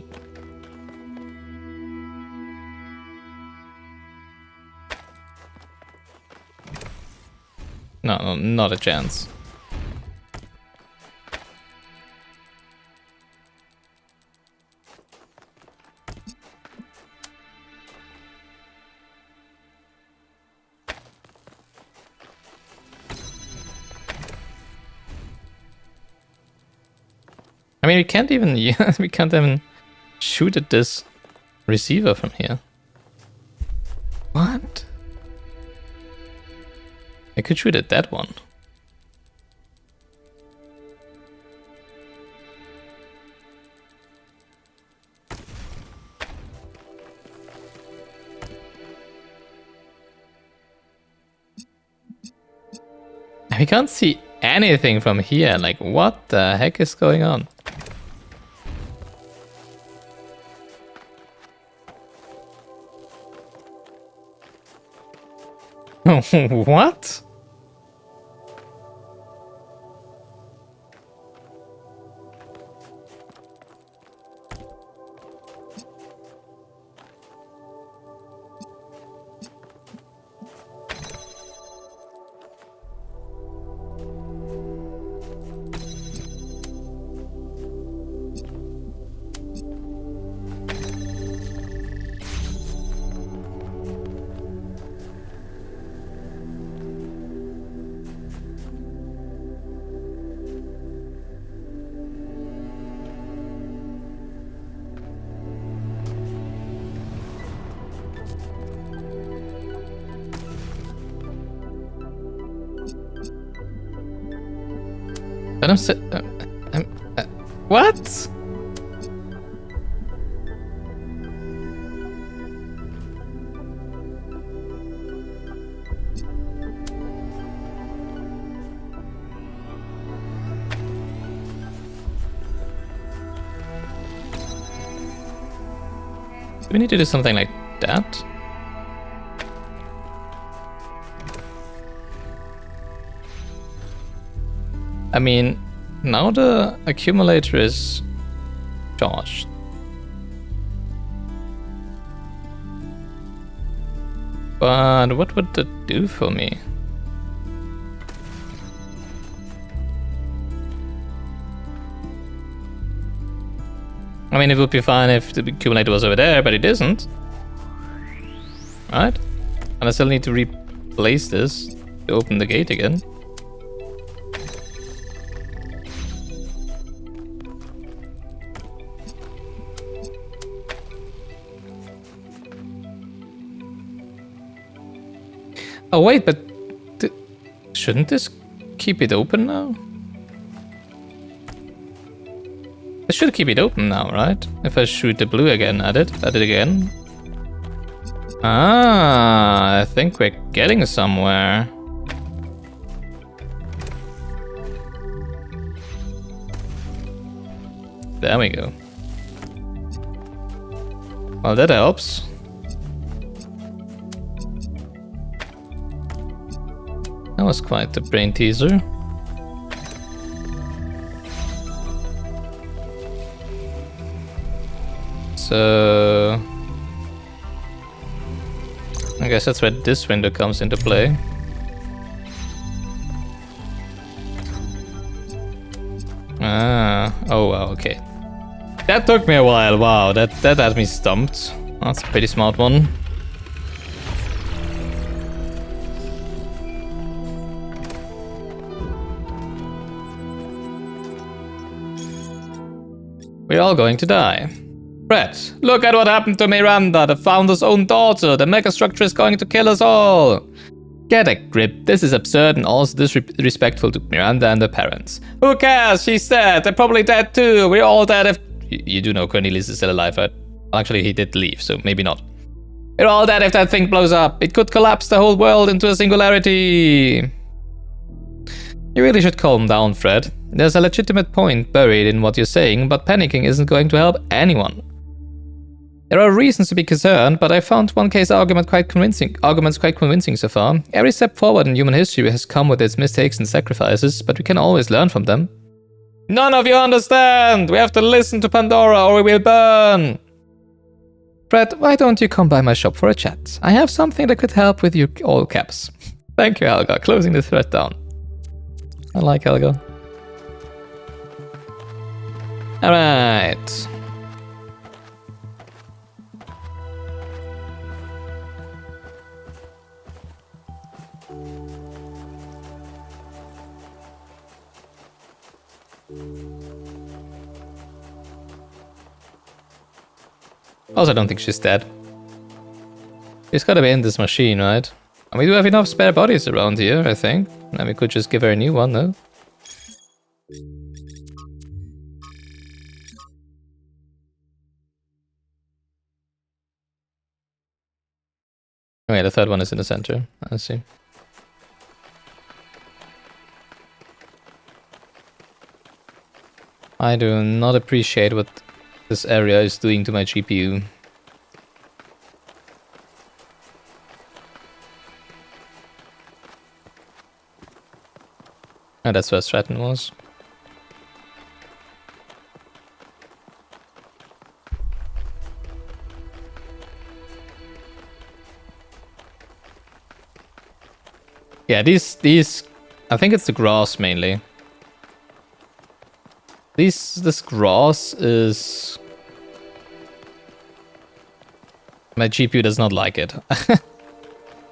No, not a chance. I mean, we can't even we can't even shoot at this receiver from here. What? I could shoot at that one. We can't see anything from here. Like, what the heck is going on? What? What? Do we need to do something like that? I mean, now the accumulator is charged. But what would that do for me? I mean, it would be fine if the accumulator was over there, but it isn't. Right? And I still need to replace this to open the gate again. Oh wait, but shouldn't this keep it open now? I should keep it open now, right? If I shoot the blue again at it again. Ah, I think we're getting somewhere. There we go. Well, that helps. That was quite the brain teaser. So I guess that's where this window comes into play. Ah, oh wow, okay. That took me a while, wow, that had me stumped. That's a pretty smart one. We're all going to die. Fred, look at what happened to Miranda, the founder's own daughter. The megastructure is going to kill us all. Get a grip. This is absurd and also disrespectful to Miranda and her parents. Who cares? She's dead. They're probably dead too. We're all dead if... You do know Cornelius is still alive, right? Well, actually, he did leave, so maybe not. We're all dead if that thing blows up. It could collapse the whole world into a singularity. You really should calm down, Fred. There's a legitimate point buried in what you're saying, but panicking isn't going to help anyone. There are reasons to be concerned, but I found one case arguments quite convincing so far. Every step forward in human history has come with its mistakes and sacrifices, but we can always learn from them. None of you understand! We have to listen to Pandora or we will burn! Fred, why don't you come by my shop for a chat? I have something that could help with your all caps. Thank you, Helga, closing the thread down. I like Helga. Alright. Also, I don't think she's dead. She's gotta be in this machine, right? And we do have enough spare bodies around here, I think. And we could just give her a new one, though. Okay, the third one is in the center. I see. I do not appreciate what this area is doing to my GPU. Oh, that's where Stratton was. Yeah, these, I think it's the grass mainly. This grass is... My GPU does not like it.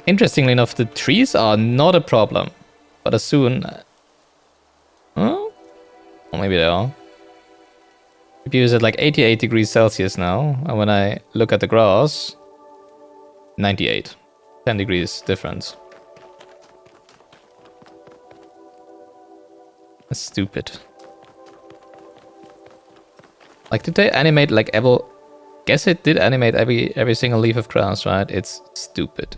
Interestingly enough, the trees are not a problem. But as soon... Oh? Or maybe they are. GPU is at like 88 degrees Celsius now. And when I look at the grass... 98. 10 degrees difference. That's stupid. Like, did they animate like ever? Guess it did animate every single leaf of grass, right? It's stupid.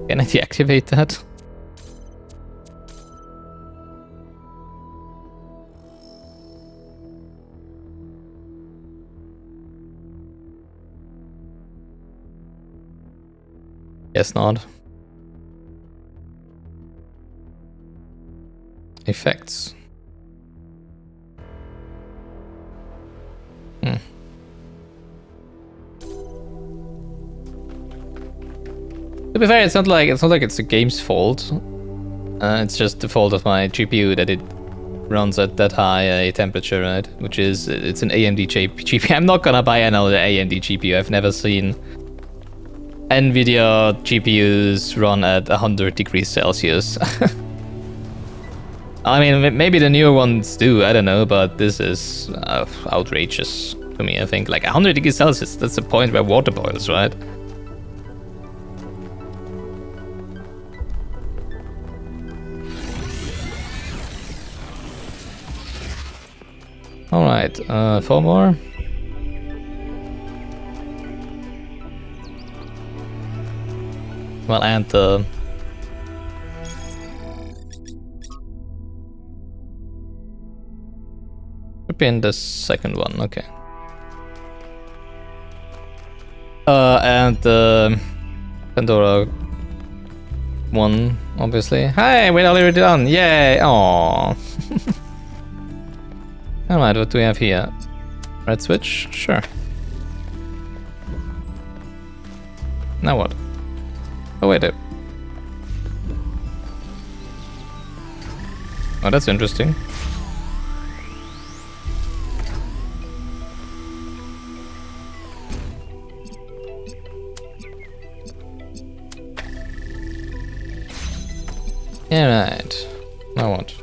Can I deactivate that? Guess not. Effects. To be fair, it's not like it's the game's fault. It's just the fault of my GPU that it runs at that high a temperature, right? Which is, it's an AMD GPU. I'm not gonna buy another AMD GPU. I've never seen NVIDIA GPUs run at 100 degrees Celsius. I mean, maybe the newer ones do, I don't know, but this is outrageous to me, I think. Like 100 degrees Celsius, that's the point where water boils, right? Alright, 4 more. Well, and should be in the second one, okay. And the Pandora one, obviously. Hey, we're already done! Yay! Aww. Alright, what do we have here? Red switch? Sure. Now what? Oh wait. Oh, that's interesting. Alright. Now what?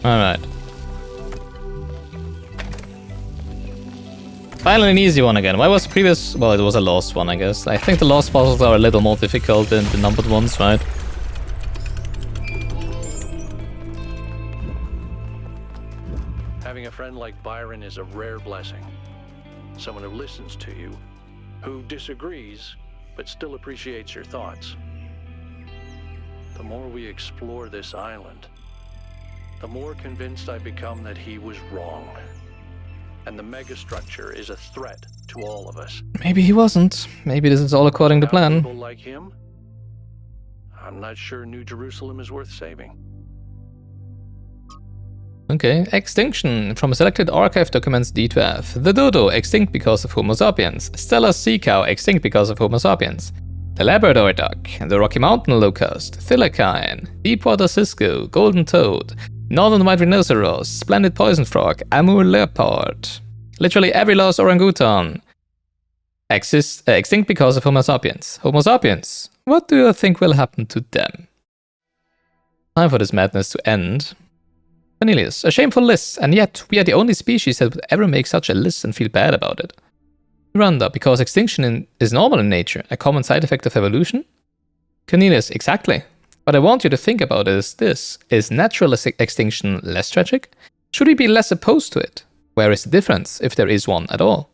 Alright. Finally an easy one again. Why was the previous... Well, it was a lost one, I guess. I think the lost puzzles are a little more difficult than the numbered ones, right? Having a friend like Byron is a rare blessing. Someone who listens to you, who disagrees, but still appreciates your thoughts. The more we explore this island, the more convinced I become that he was wrong. And the megastructure is a threat to all of us. Maybe he wasn't. Maybe this is all according to plan. People like him, I'm not sure New Jerusalem is worth saving. Okay, extinction. From selected archive documents D12. The dodo, extinct because of Homo sapiens. Stellar sea cow, extinct because of Homo sapiens. The Labrador duck, the Rocky Mountain locust, thylacine, Deepwater cisco, golden toad, northern white rhinoceros, splendid poison frog, Amur leopard. Literally every lost orangutan. Extinct because of Homo sapiens. Homo sapiens, what do you think will happen to them? Time for this madness to end. Cornelius, a shameful list, and yet we are the only species that would ever make such a list and feel bad about it. Miranda, because extinction is normal in nature, a common side effect of evolution? Cornelius, exactly. What I want you to think about is this. Is natural extinction less tragic? Should we be less opposed to it? Where is the difference, if there is one at all?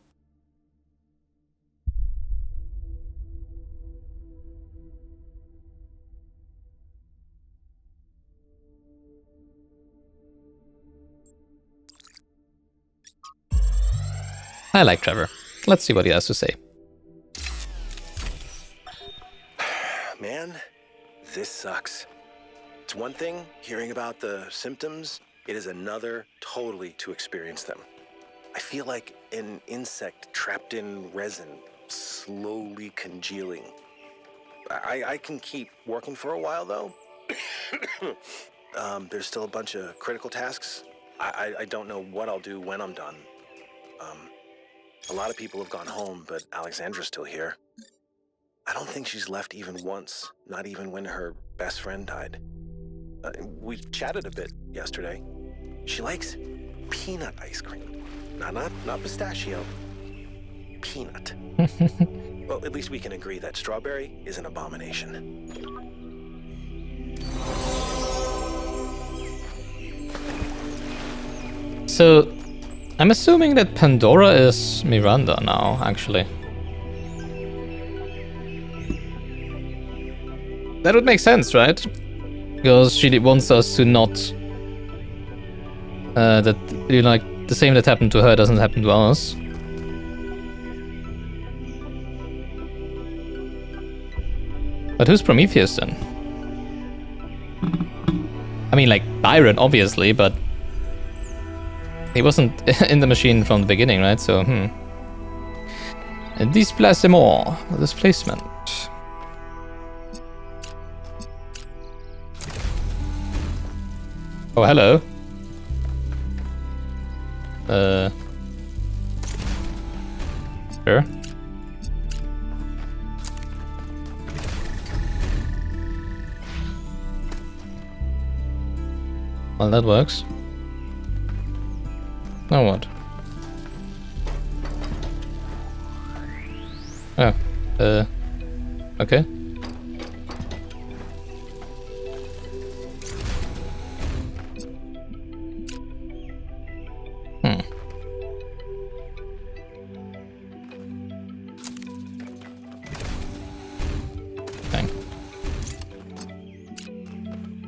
I like Trevor. Let's see what he has to say. Man, this sucks. It's one thing hearing about the symptoms, it is another totally to experience them. I feel like an insect trapped in resin, slowly congealing. I can keep working for a while though. There's still a bunch of critical tasks. I don't know what I'll do when I'm done. A lot of people have gone home, but Alexandra's still here. I don't think she's left even once, not even when her best friend died. We chatted a bit yesterday. She likes peanut ice cream. Not pistachio. Peanut. Well, at least we can agree that strawberry is an abomination. So, I'm assuming that Pandora is Miranda now, actually. That would make sense, right? Because she wants us to not... that, you know, like, the same that happened to her doesn't happen to us. But who's Prometheus then? I mean, like, Byron, obviously, but... he wasn't in the machine from the beginning, right? So, Displacement. Displacement. Oh, hello. Sure. Well, that works. Now what? Oh, okay.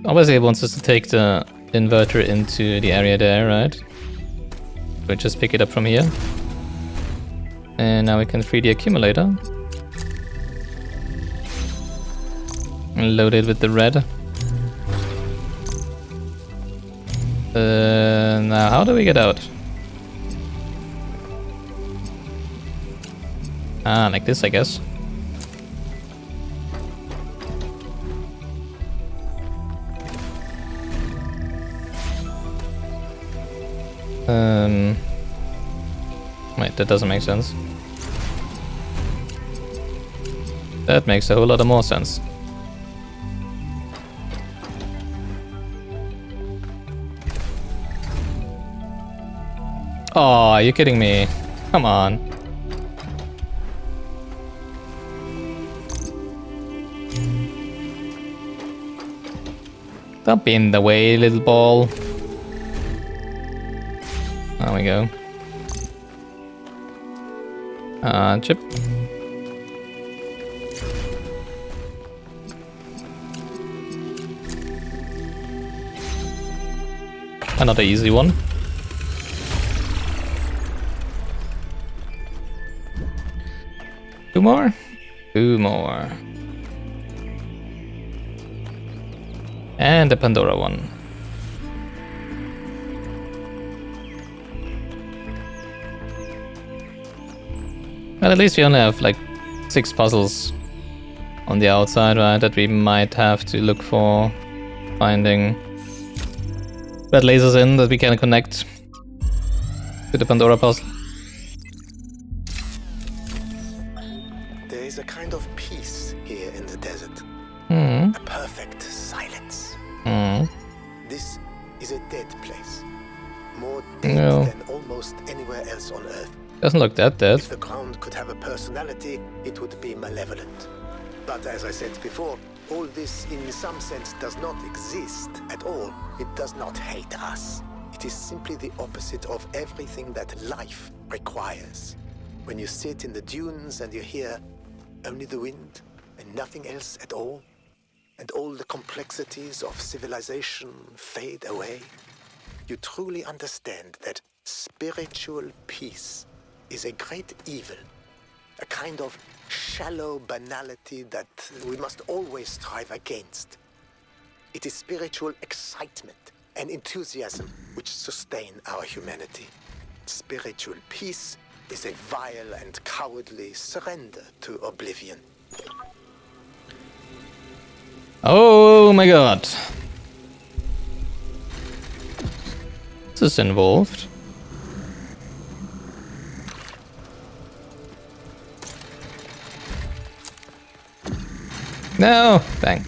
Obviously it wants us to take the inverter into the area there, right? We'll just pick it up from here. And now we can free the accumulator. And load it with the red. Now how do we get out? Ah, like this, I guess. Wait, that doesn't make sense. That makes a whole lot more sense. Oh, are you kidding me? Come on. Don't be in the way, little ball. There we go. Chip. Another easy one. Two more? Two more. And the Pandora one. Well, at least we only have like 6 puzzles on the outside, right? That we might have to look for finding red lasers in that we can connect to the Pandora puzzle. There is a kind of peace here in the desert. Hmm. A perfect silence. Hmm. This is a dead place. More dead No. than almost anywhere else on Earth. Doesn't look that dead. If the ground could have a personality, it would be malevolent. But as I said before, all this in some sense does not exist at all. It does not hate us. It is simply the opposite of everything that life requires. When you sit in the dunes and you hear only the wind and nothing else at all, and all the complexities of civilization fade away, you truly understand that spiritual peace is a great evil, a kind of shallow banality that we must always strive against. It is spiritual excitement and enthusiasm which sustain our humanity. Spiritual peace is a vile and cowardly surrender to oblivion. Oh my god. This is involved. No! Bang.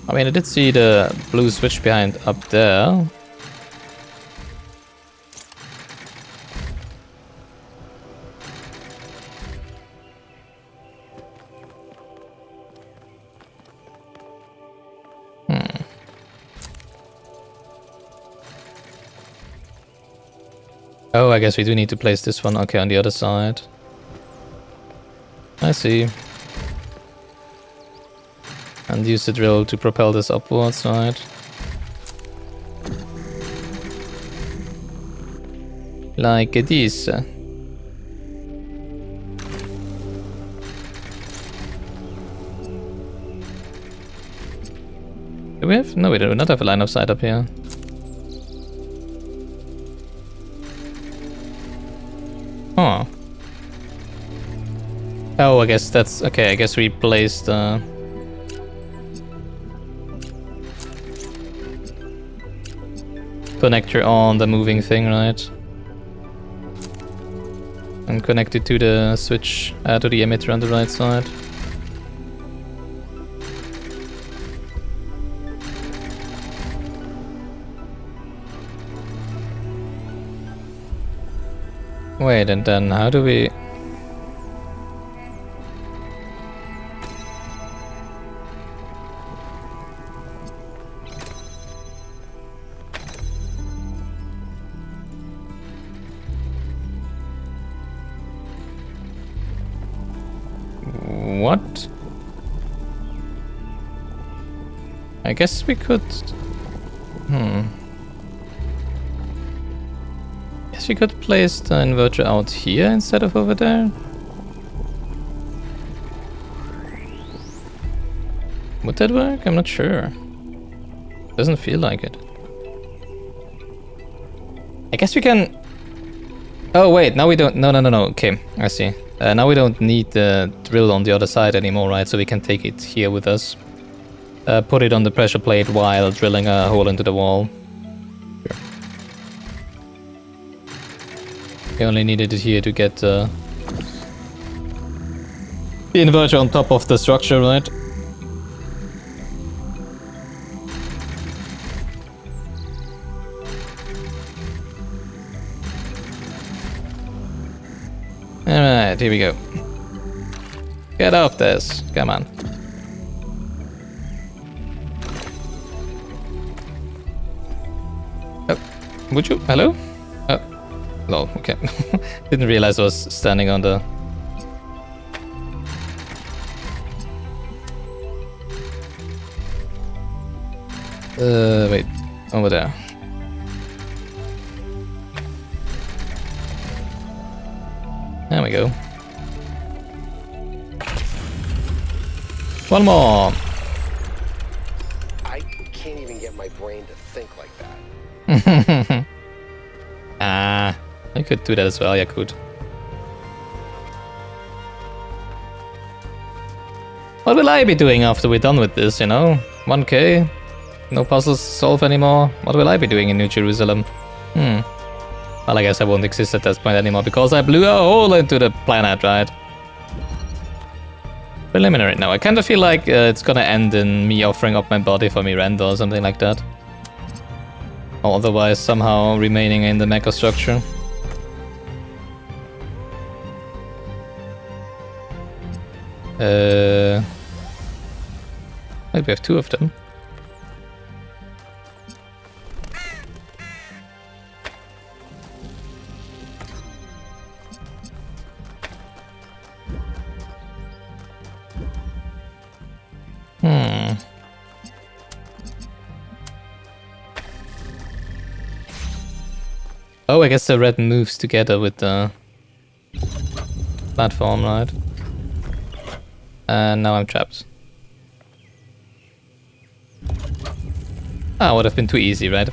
I mean, I did see the blue switch behind up there. Oh, I guess we do need to place this one, okay, on the other side. I see. And use the drill to propel this upwards, right? Like this. Do we have? No, we do not have a line of sight up here. Oh. Oh, I guess that's... Okay, I guess we placed... connector on the moving thing, right? And connect it to the switch, to the emitter on the right side. Wait, and then how do we... What? I guess we could... Guess we could place the inverter out here instead of over there. Would that work? I'm not sure. Doesn't feel like it. I guess we can... Oh wait, now we don't... No. Okay, I see. Now we don't need the drill on the other side anymore, right? So we can take it here with us. Put it on the pressure plate while drilling a hole into the wall. Sure. We only needed it here to get the inverter on top of the structure, right? Alright, here we go. Get off this. Come on. Oh, would you? Hello? Oh, lol, okay. Didn't realize I was standing on the... wait. Over there. There we go. One more. I can't even get my brain to think like that. Ah, I could do that as well, yeah, could. What will I be doing after we're done with this, you know? 1K? No puzzles to solve anymore? What will I be doing in New Jerusalem? Well, I guess I won't exist at that point anymore because I blew a hole into the planet, right? Preliminary now. I kind of feel like it's gonna end in me offering up my body for me render or something like that. Or otherwise somehow remaining in the mecha structure. Wait, we have two of them. Oh, I guess the red moves together with the platform, right? And now I'm trapped. Ah, would have been too easy, right?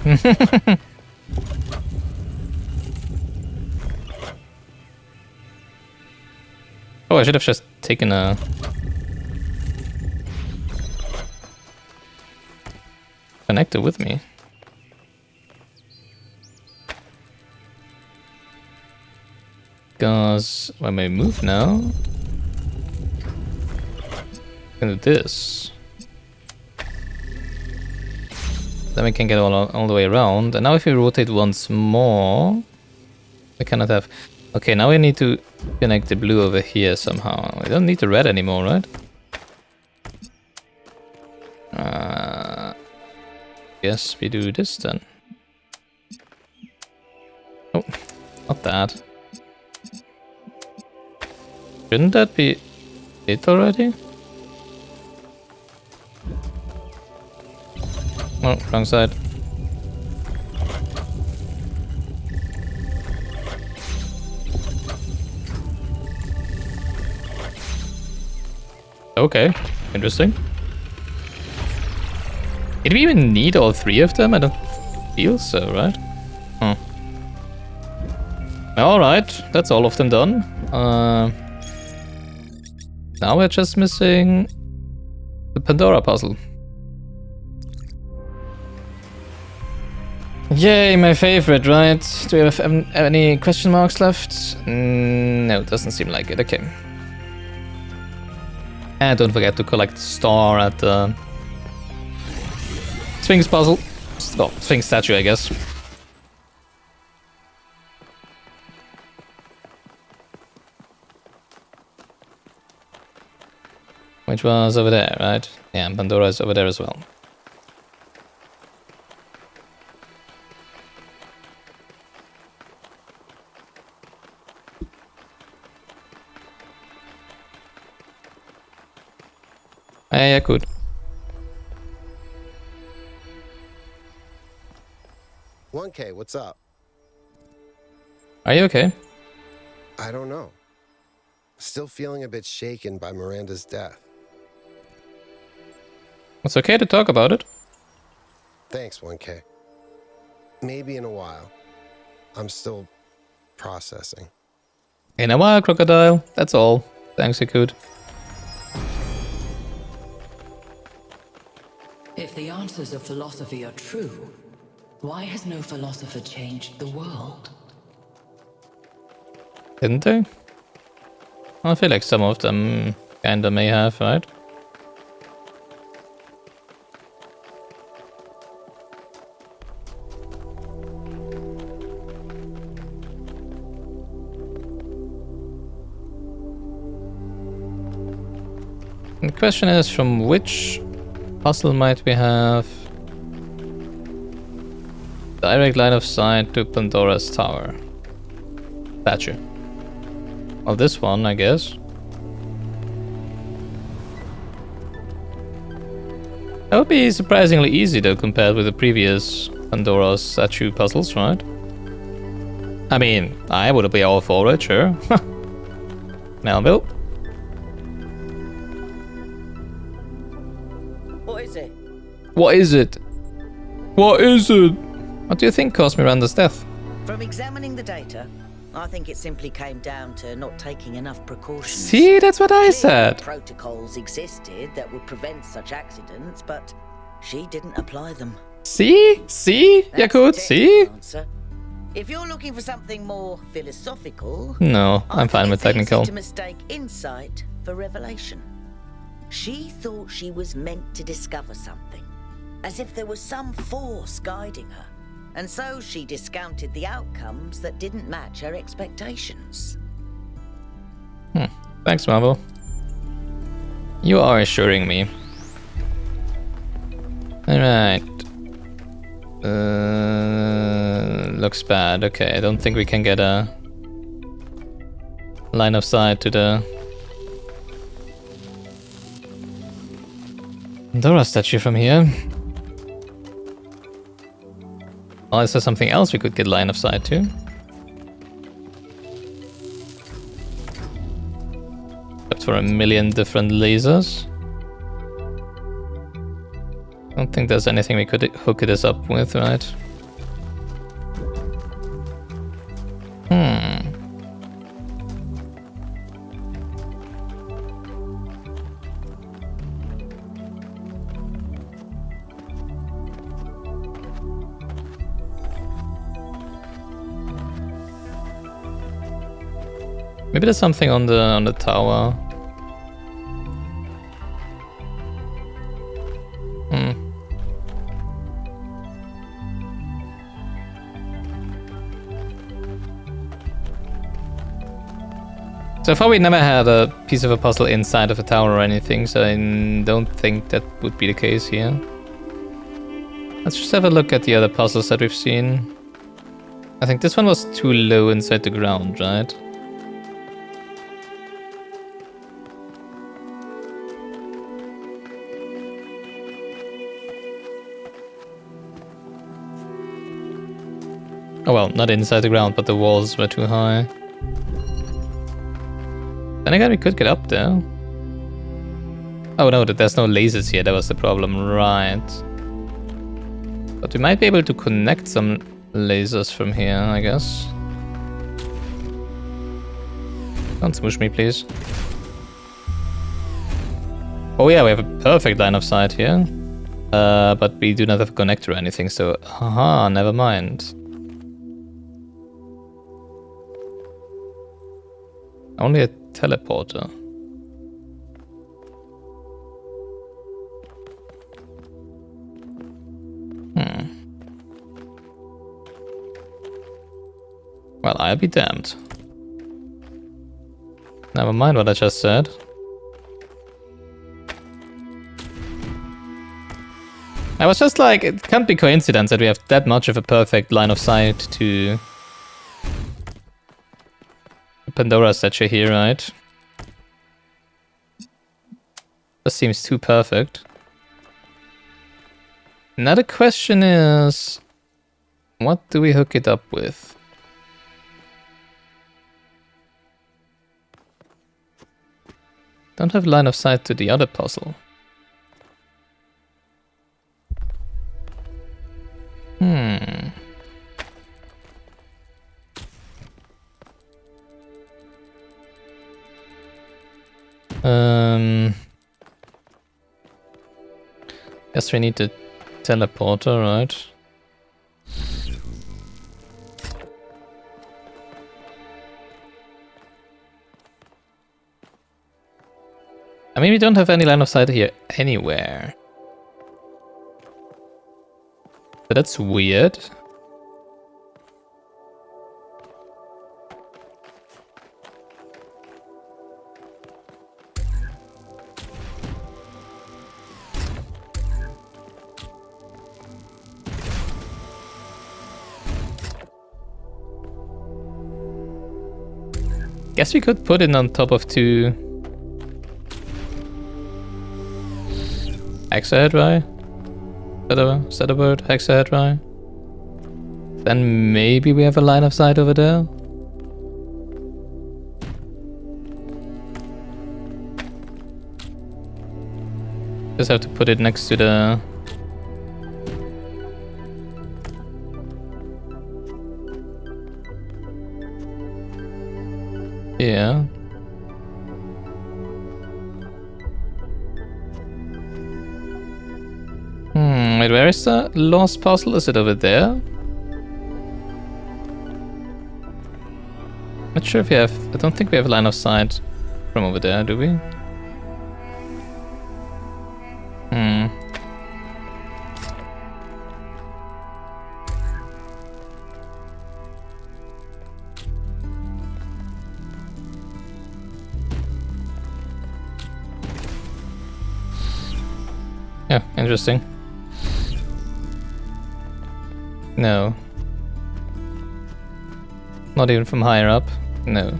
Oh, I should have just taken a... connector with me. Because when we move now, we can do this. Then we can get all the way around. And now if we rotate once more, we cannot have... Okay, now we need to connect the blue over here somehow. We don't need the red anymore, right? Yes, we do this then. Oh. Not that. Shouldn't that be it already? Oh, wrong side. Okay, interesting. Did we even need all 3 of them? I don't feel so, right? Huh. Alright, that's all of them done. Now we're just missing the Pandora puzzle. Yay, my favorite, right? Do we have any question marks left? No, doesn't seem like it. Okay. And don't forget to collect the star at the Sphinx puzzle. Oh, Sphinx statue, I guess. Which was over there, right? Yeah, and Pandora is over there as well. Yeah, good. $1K, what's up? Are you okay? I don't know. Still feeling a bit shaken by Miranda's death. It's okay to talk about it. Thanks, 1K. Maybe in a while. I'm still processing. In a while, crocodile. That's all. Thanks, Yakut. If the answers of philosophy are true, why has no philosopher changed the world? Didn't they? I feel like some of them kinda may have, right? The question is, from which puzzle might we have direct line of sight to Pandora's tower? Statue. Well, this one, I guess. That would be surprisingly easy, though, compared with the previous Pandora's statue puzzles, right? I mean, I would be all for it, sure. Melville? What is it? What is it? What is it? What do you think caused Miranda's death? From examining the data, I think it simply came down to not taking enough precautions. See, that's what I Clearly, said. protocols existed that would prevent such accidents, but she didn't apply them. See? See? That's Yakut, the see? technical answer. If you're looking for something more philosophical, No, I I'm fine think with it's technical. easy to mistake insight for revelation. She thought she was meant to discover something, as if there was some force guiding her, and so she discounted the outcomes that didn't match her expectations. Thanks, Marvel. You are assuring me. Alright. Looks bad. Okay, I don't think we can get a line of sight to the Pandora statue from here. Oh, is there something else we could get line of sight to? Except for a million different lasers. I don't think there's anything we could hook this up with, right? Maybe there's something on the tower. So far we never had a piece of a puzzle inside of a tower or anything, so I don't think that would be the case here. Let's just have a look at the other puzzles that we've seen. I think this one was too low inside the ground, right? Oh well, not inside the ground, but the walls were too high. Then again, we could get up there. Oh no, there's no lasers here, that was the problem, right. But we might be able to connect some lasers from here, I guess. Don't smush me, please. Oh yeah, we have a perfect line of sight here. But we do not have a connector or anything, so... Haha, never mind. Only a teleporter. Well, I'll be damned. Never mind what I just said. I was just like, it can't be coincidence that we have that much of a perfect line of sight to Pandora statue here, right? This seems too perfect. Another question is, what do we hook it up with? Don't have line of sight to the other puzzle. Guess we need the teleporter, right? I mean, we don't have any line of sight here anywhere. But that's weird. Guess we could put it on top of two hexahedri? Is that a word? Hexahedri? Then maybe we have a line of sight over there? Just have to put it next to the... Yeah. Wait, where is the lost puzzle? Is it over there? Not sure if we have... I don't think we have a line of sight from over there, do we? Yeah, interesting. No. Not even from higher up. No.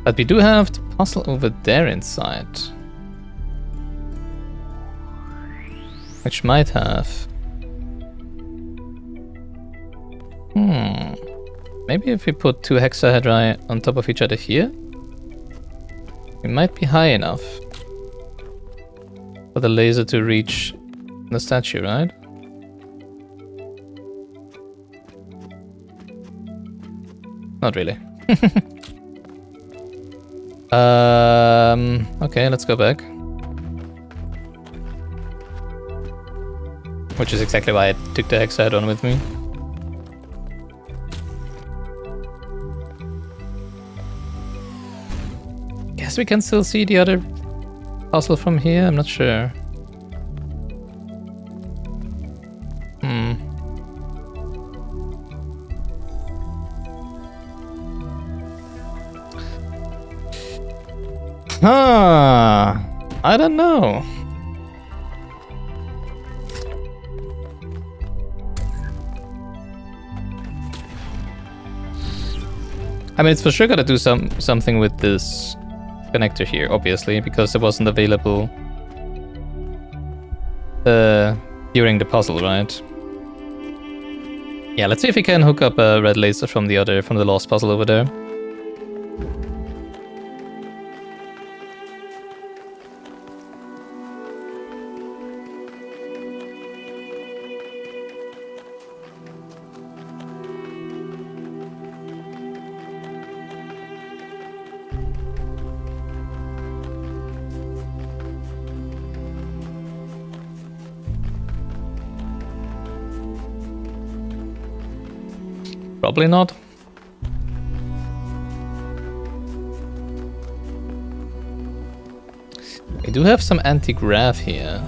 But we do have the puzzle over there inside. Which might have... Maybe if we put two hexahedri on top of each other here, we might be high enough for the laser to reach the statue, right? Not really. Okay, let's go back. Which is exactly why I took the hexahedron with me. Guess we can still see the other puzzle from here, I'm not sure. I don't know. I mean, it's for sure gotta do something with this connector here, obviously, because it wasn't available during the puzzle, right? Yeah, let's see if we can hook up a red laser from the lost puzzle over there. Probably not. We do have some anti-grav here.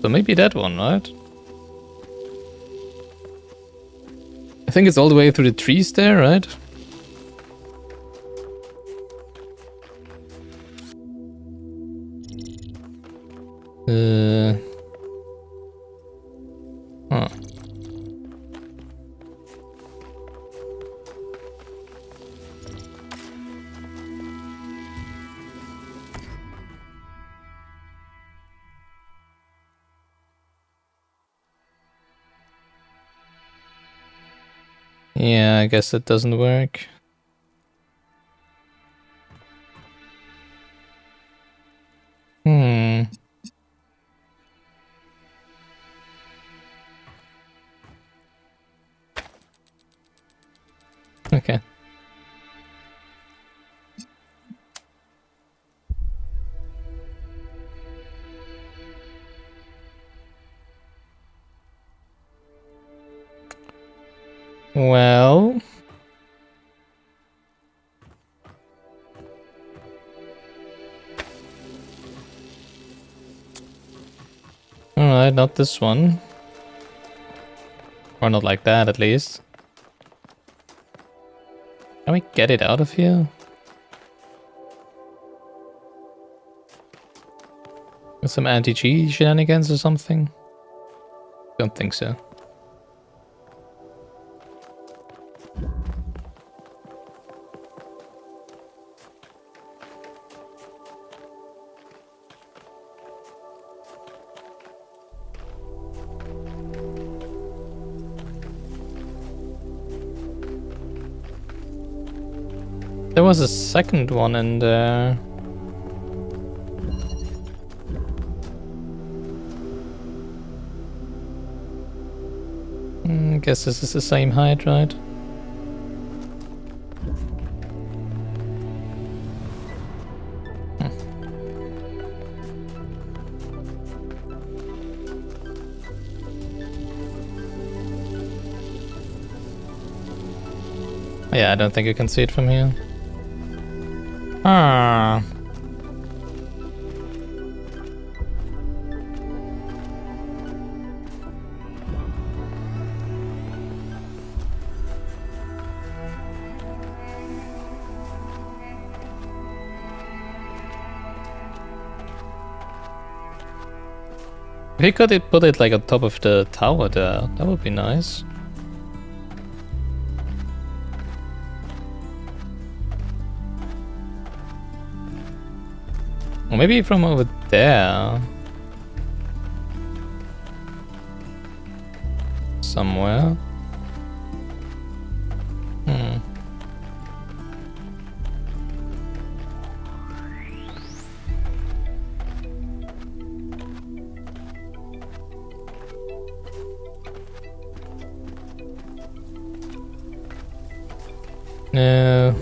So maybe that one, right? I think it's all the way through the trees there, right? Huh. Yeah, I guess that doesn't work. Okay. Well... Alright, not this one. Or not like that, at least. Can we get it out of here? With some anti-G shenanigans or something? Don't think so. There was a second one in there. I guess this is the same height, right? Yeah, I don't think you can see it from here. Ah. If you could put it like on top of the tower there, that would be nice. Or maybe from over there. Somewhere. No.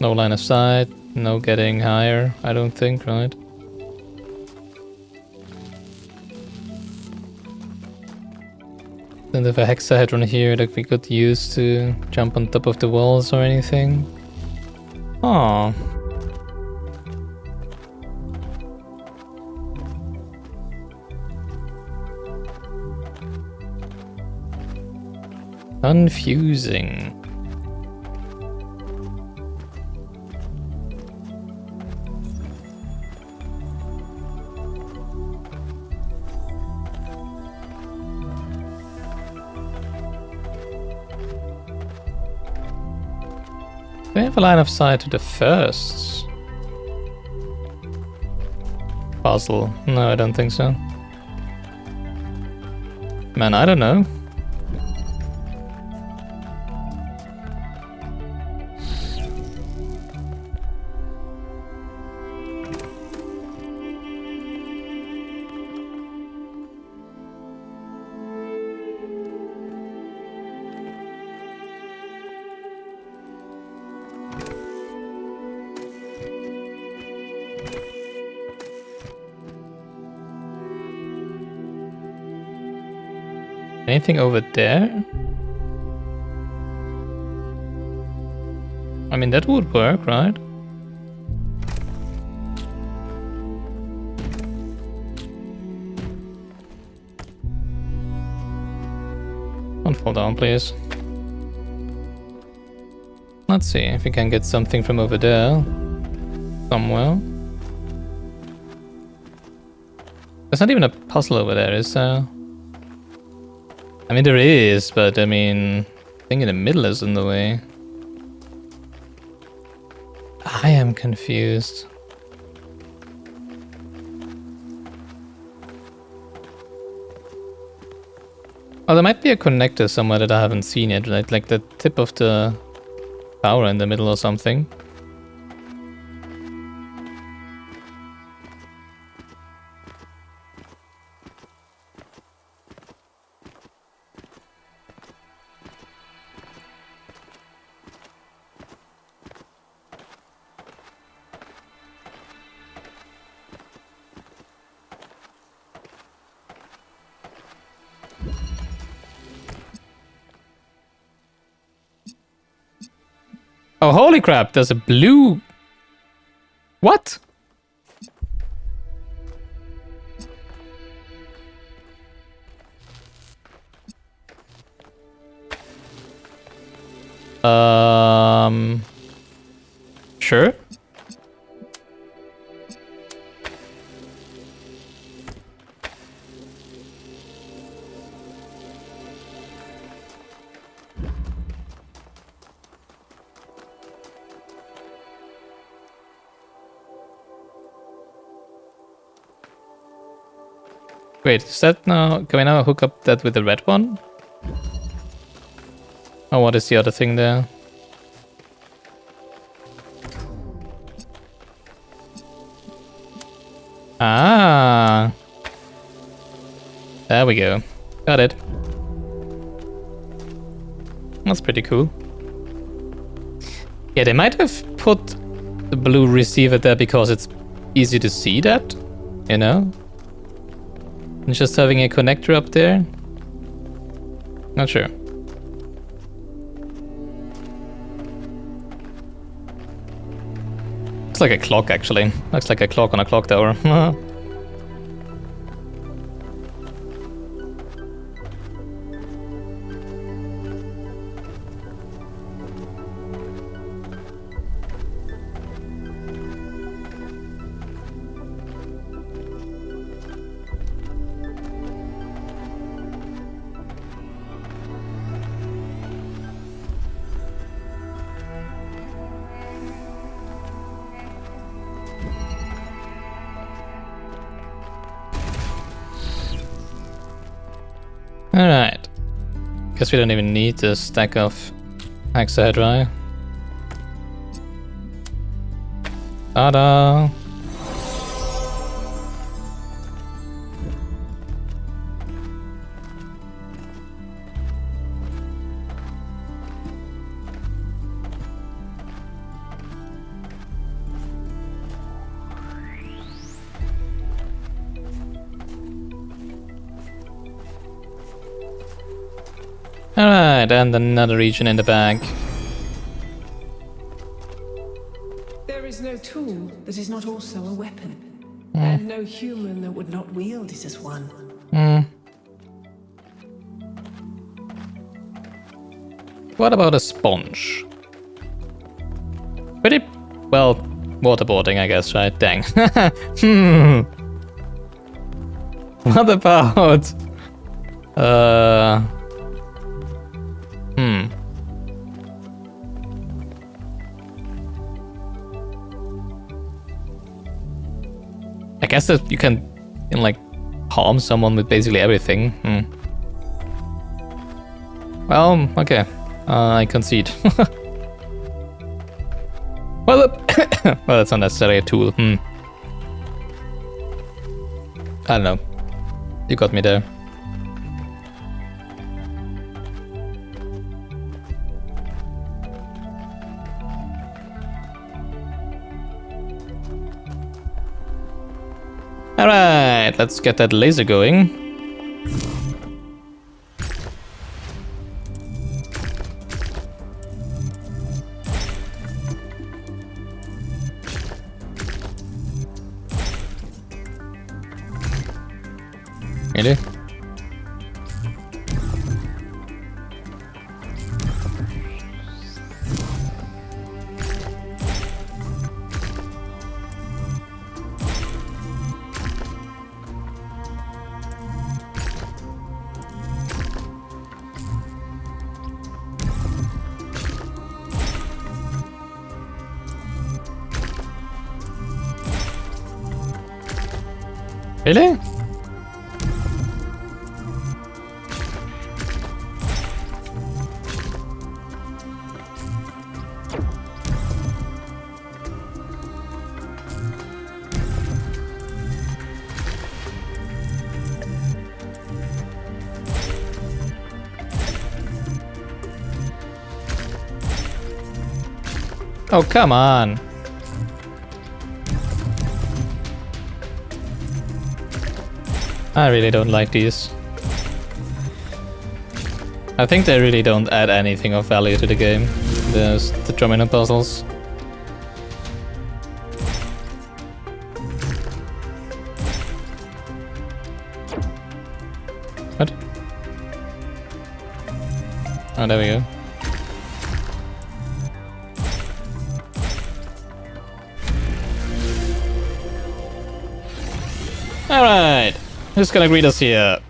No line of sight. No getting higher, I don't think, right? Then there's a hexahedron here that we could use to jump on top of the walls or anything. Aww. Confusing. we have a line of sight to the first puzzle? No, I don't think so. Man, I don't know. Anything over there? I mean, that would work, right? Don't fall down, please. Let's see if we can get something from over there. Somewhere. There's not even a puzzle over there, is there? I mean, there is, but I mean, I think in the middle is in the way. I am confused. Oh, there might be a connector somewhere that I haven't seen yet, right? Like the tip of the tower in the middle or something. Oh, holy crap, there's a blue... What? Sure. Wait, is that now... Can we now hook up that with the red one? Oh, what is the other thing there? Ah! There we go. Got it. That's pretty cool. Yeah, they might have put the blue receiver there because it's easy to see that, you know? And just having a connector up there? Not sure. Looks like a clock, actually. Looks like a clock on a clock tower. Alright. Guess we don't even need a stack of hexahedra. Ta-da! Alright, and another region in the bag. There is no tool that is not also a weapon, and no human that would not wield it as one. What about a sponge? Pretty well waterboarding, I guess, right? Dang. What about guess that you can like harm someone with basically everything. Well, okay. I concede. Well, well, that's not necessarily a tool. I don't know. You got me there. Alright, let's get that laser going. Really? Really? Oh, come on. I really don't like these. I think they really don't add anything of value to the game. The domino puzzles. What? Oh, there we go. Alright, who's gonna greet us here?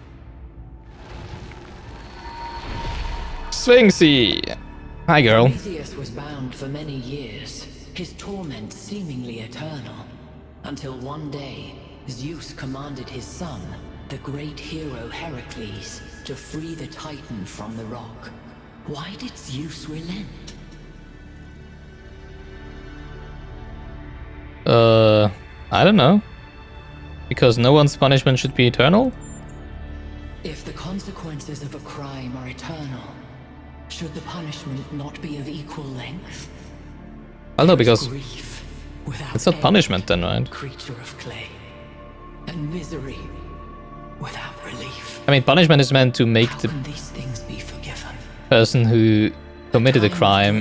Sphinxy! Hi, girl. Prometheus was bound for many years, his torment seemingly eternal, until one day, Zeus commanded his son, the great hero Heracles, to free the Titan from the rock. Why did Zeus relent? I don't know. Because no one's punishment should be eternal? If the consequences of a crime are eternal, should the punishment not be of equal length? Well, no, because grief without it's not end, punishment then, right? Creature of clay, and misery without relief. I mean, punishment is meant to make the These things be forgiven. person who committed the crime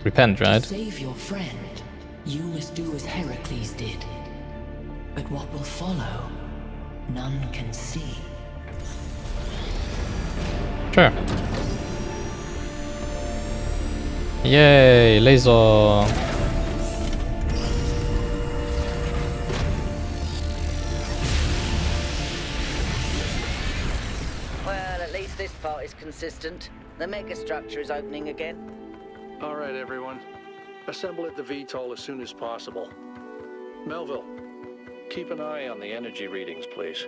repent, right? To save your friend, you must do as Heracles did. But what will follow, none can see. Sure. Yay, laser. Well, at least this part is consistent. The megastructure is opening again. All right, everyone. Assemble at the VTOL as soon as possible. Melville, keep an eye on the energy readings, please.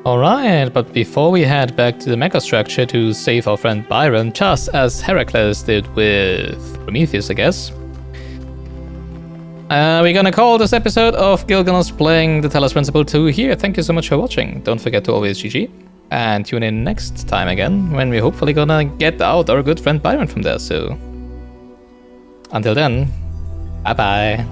Alright, but before we head back to the megastructure to save our friend Byron, just as Heracles did with Prometheus, I guess, we're gonna call this episode of Gilgamesh playing the Talos Principle 2 here. Thank you so much for watching. Don't forget to always GG, and tune in next time again, when we're hopefully gonna get out our good friend Byron from there, so... Until then, bye-bye.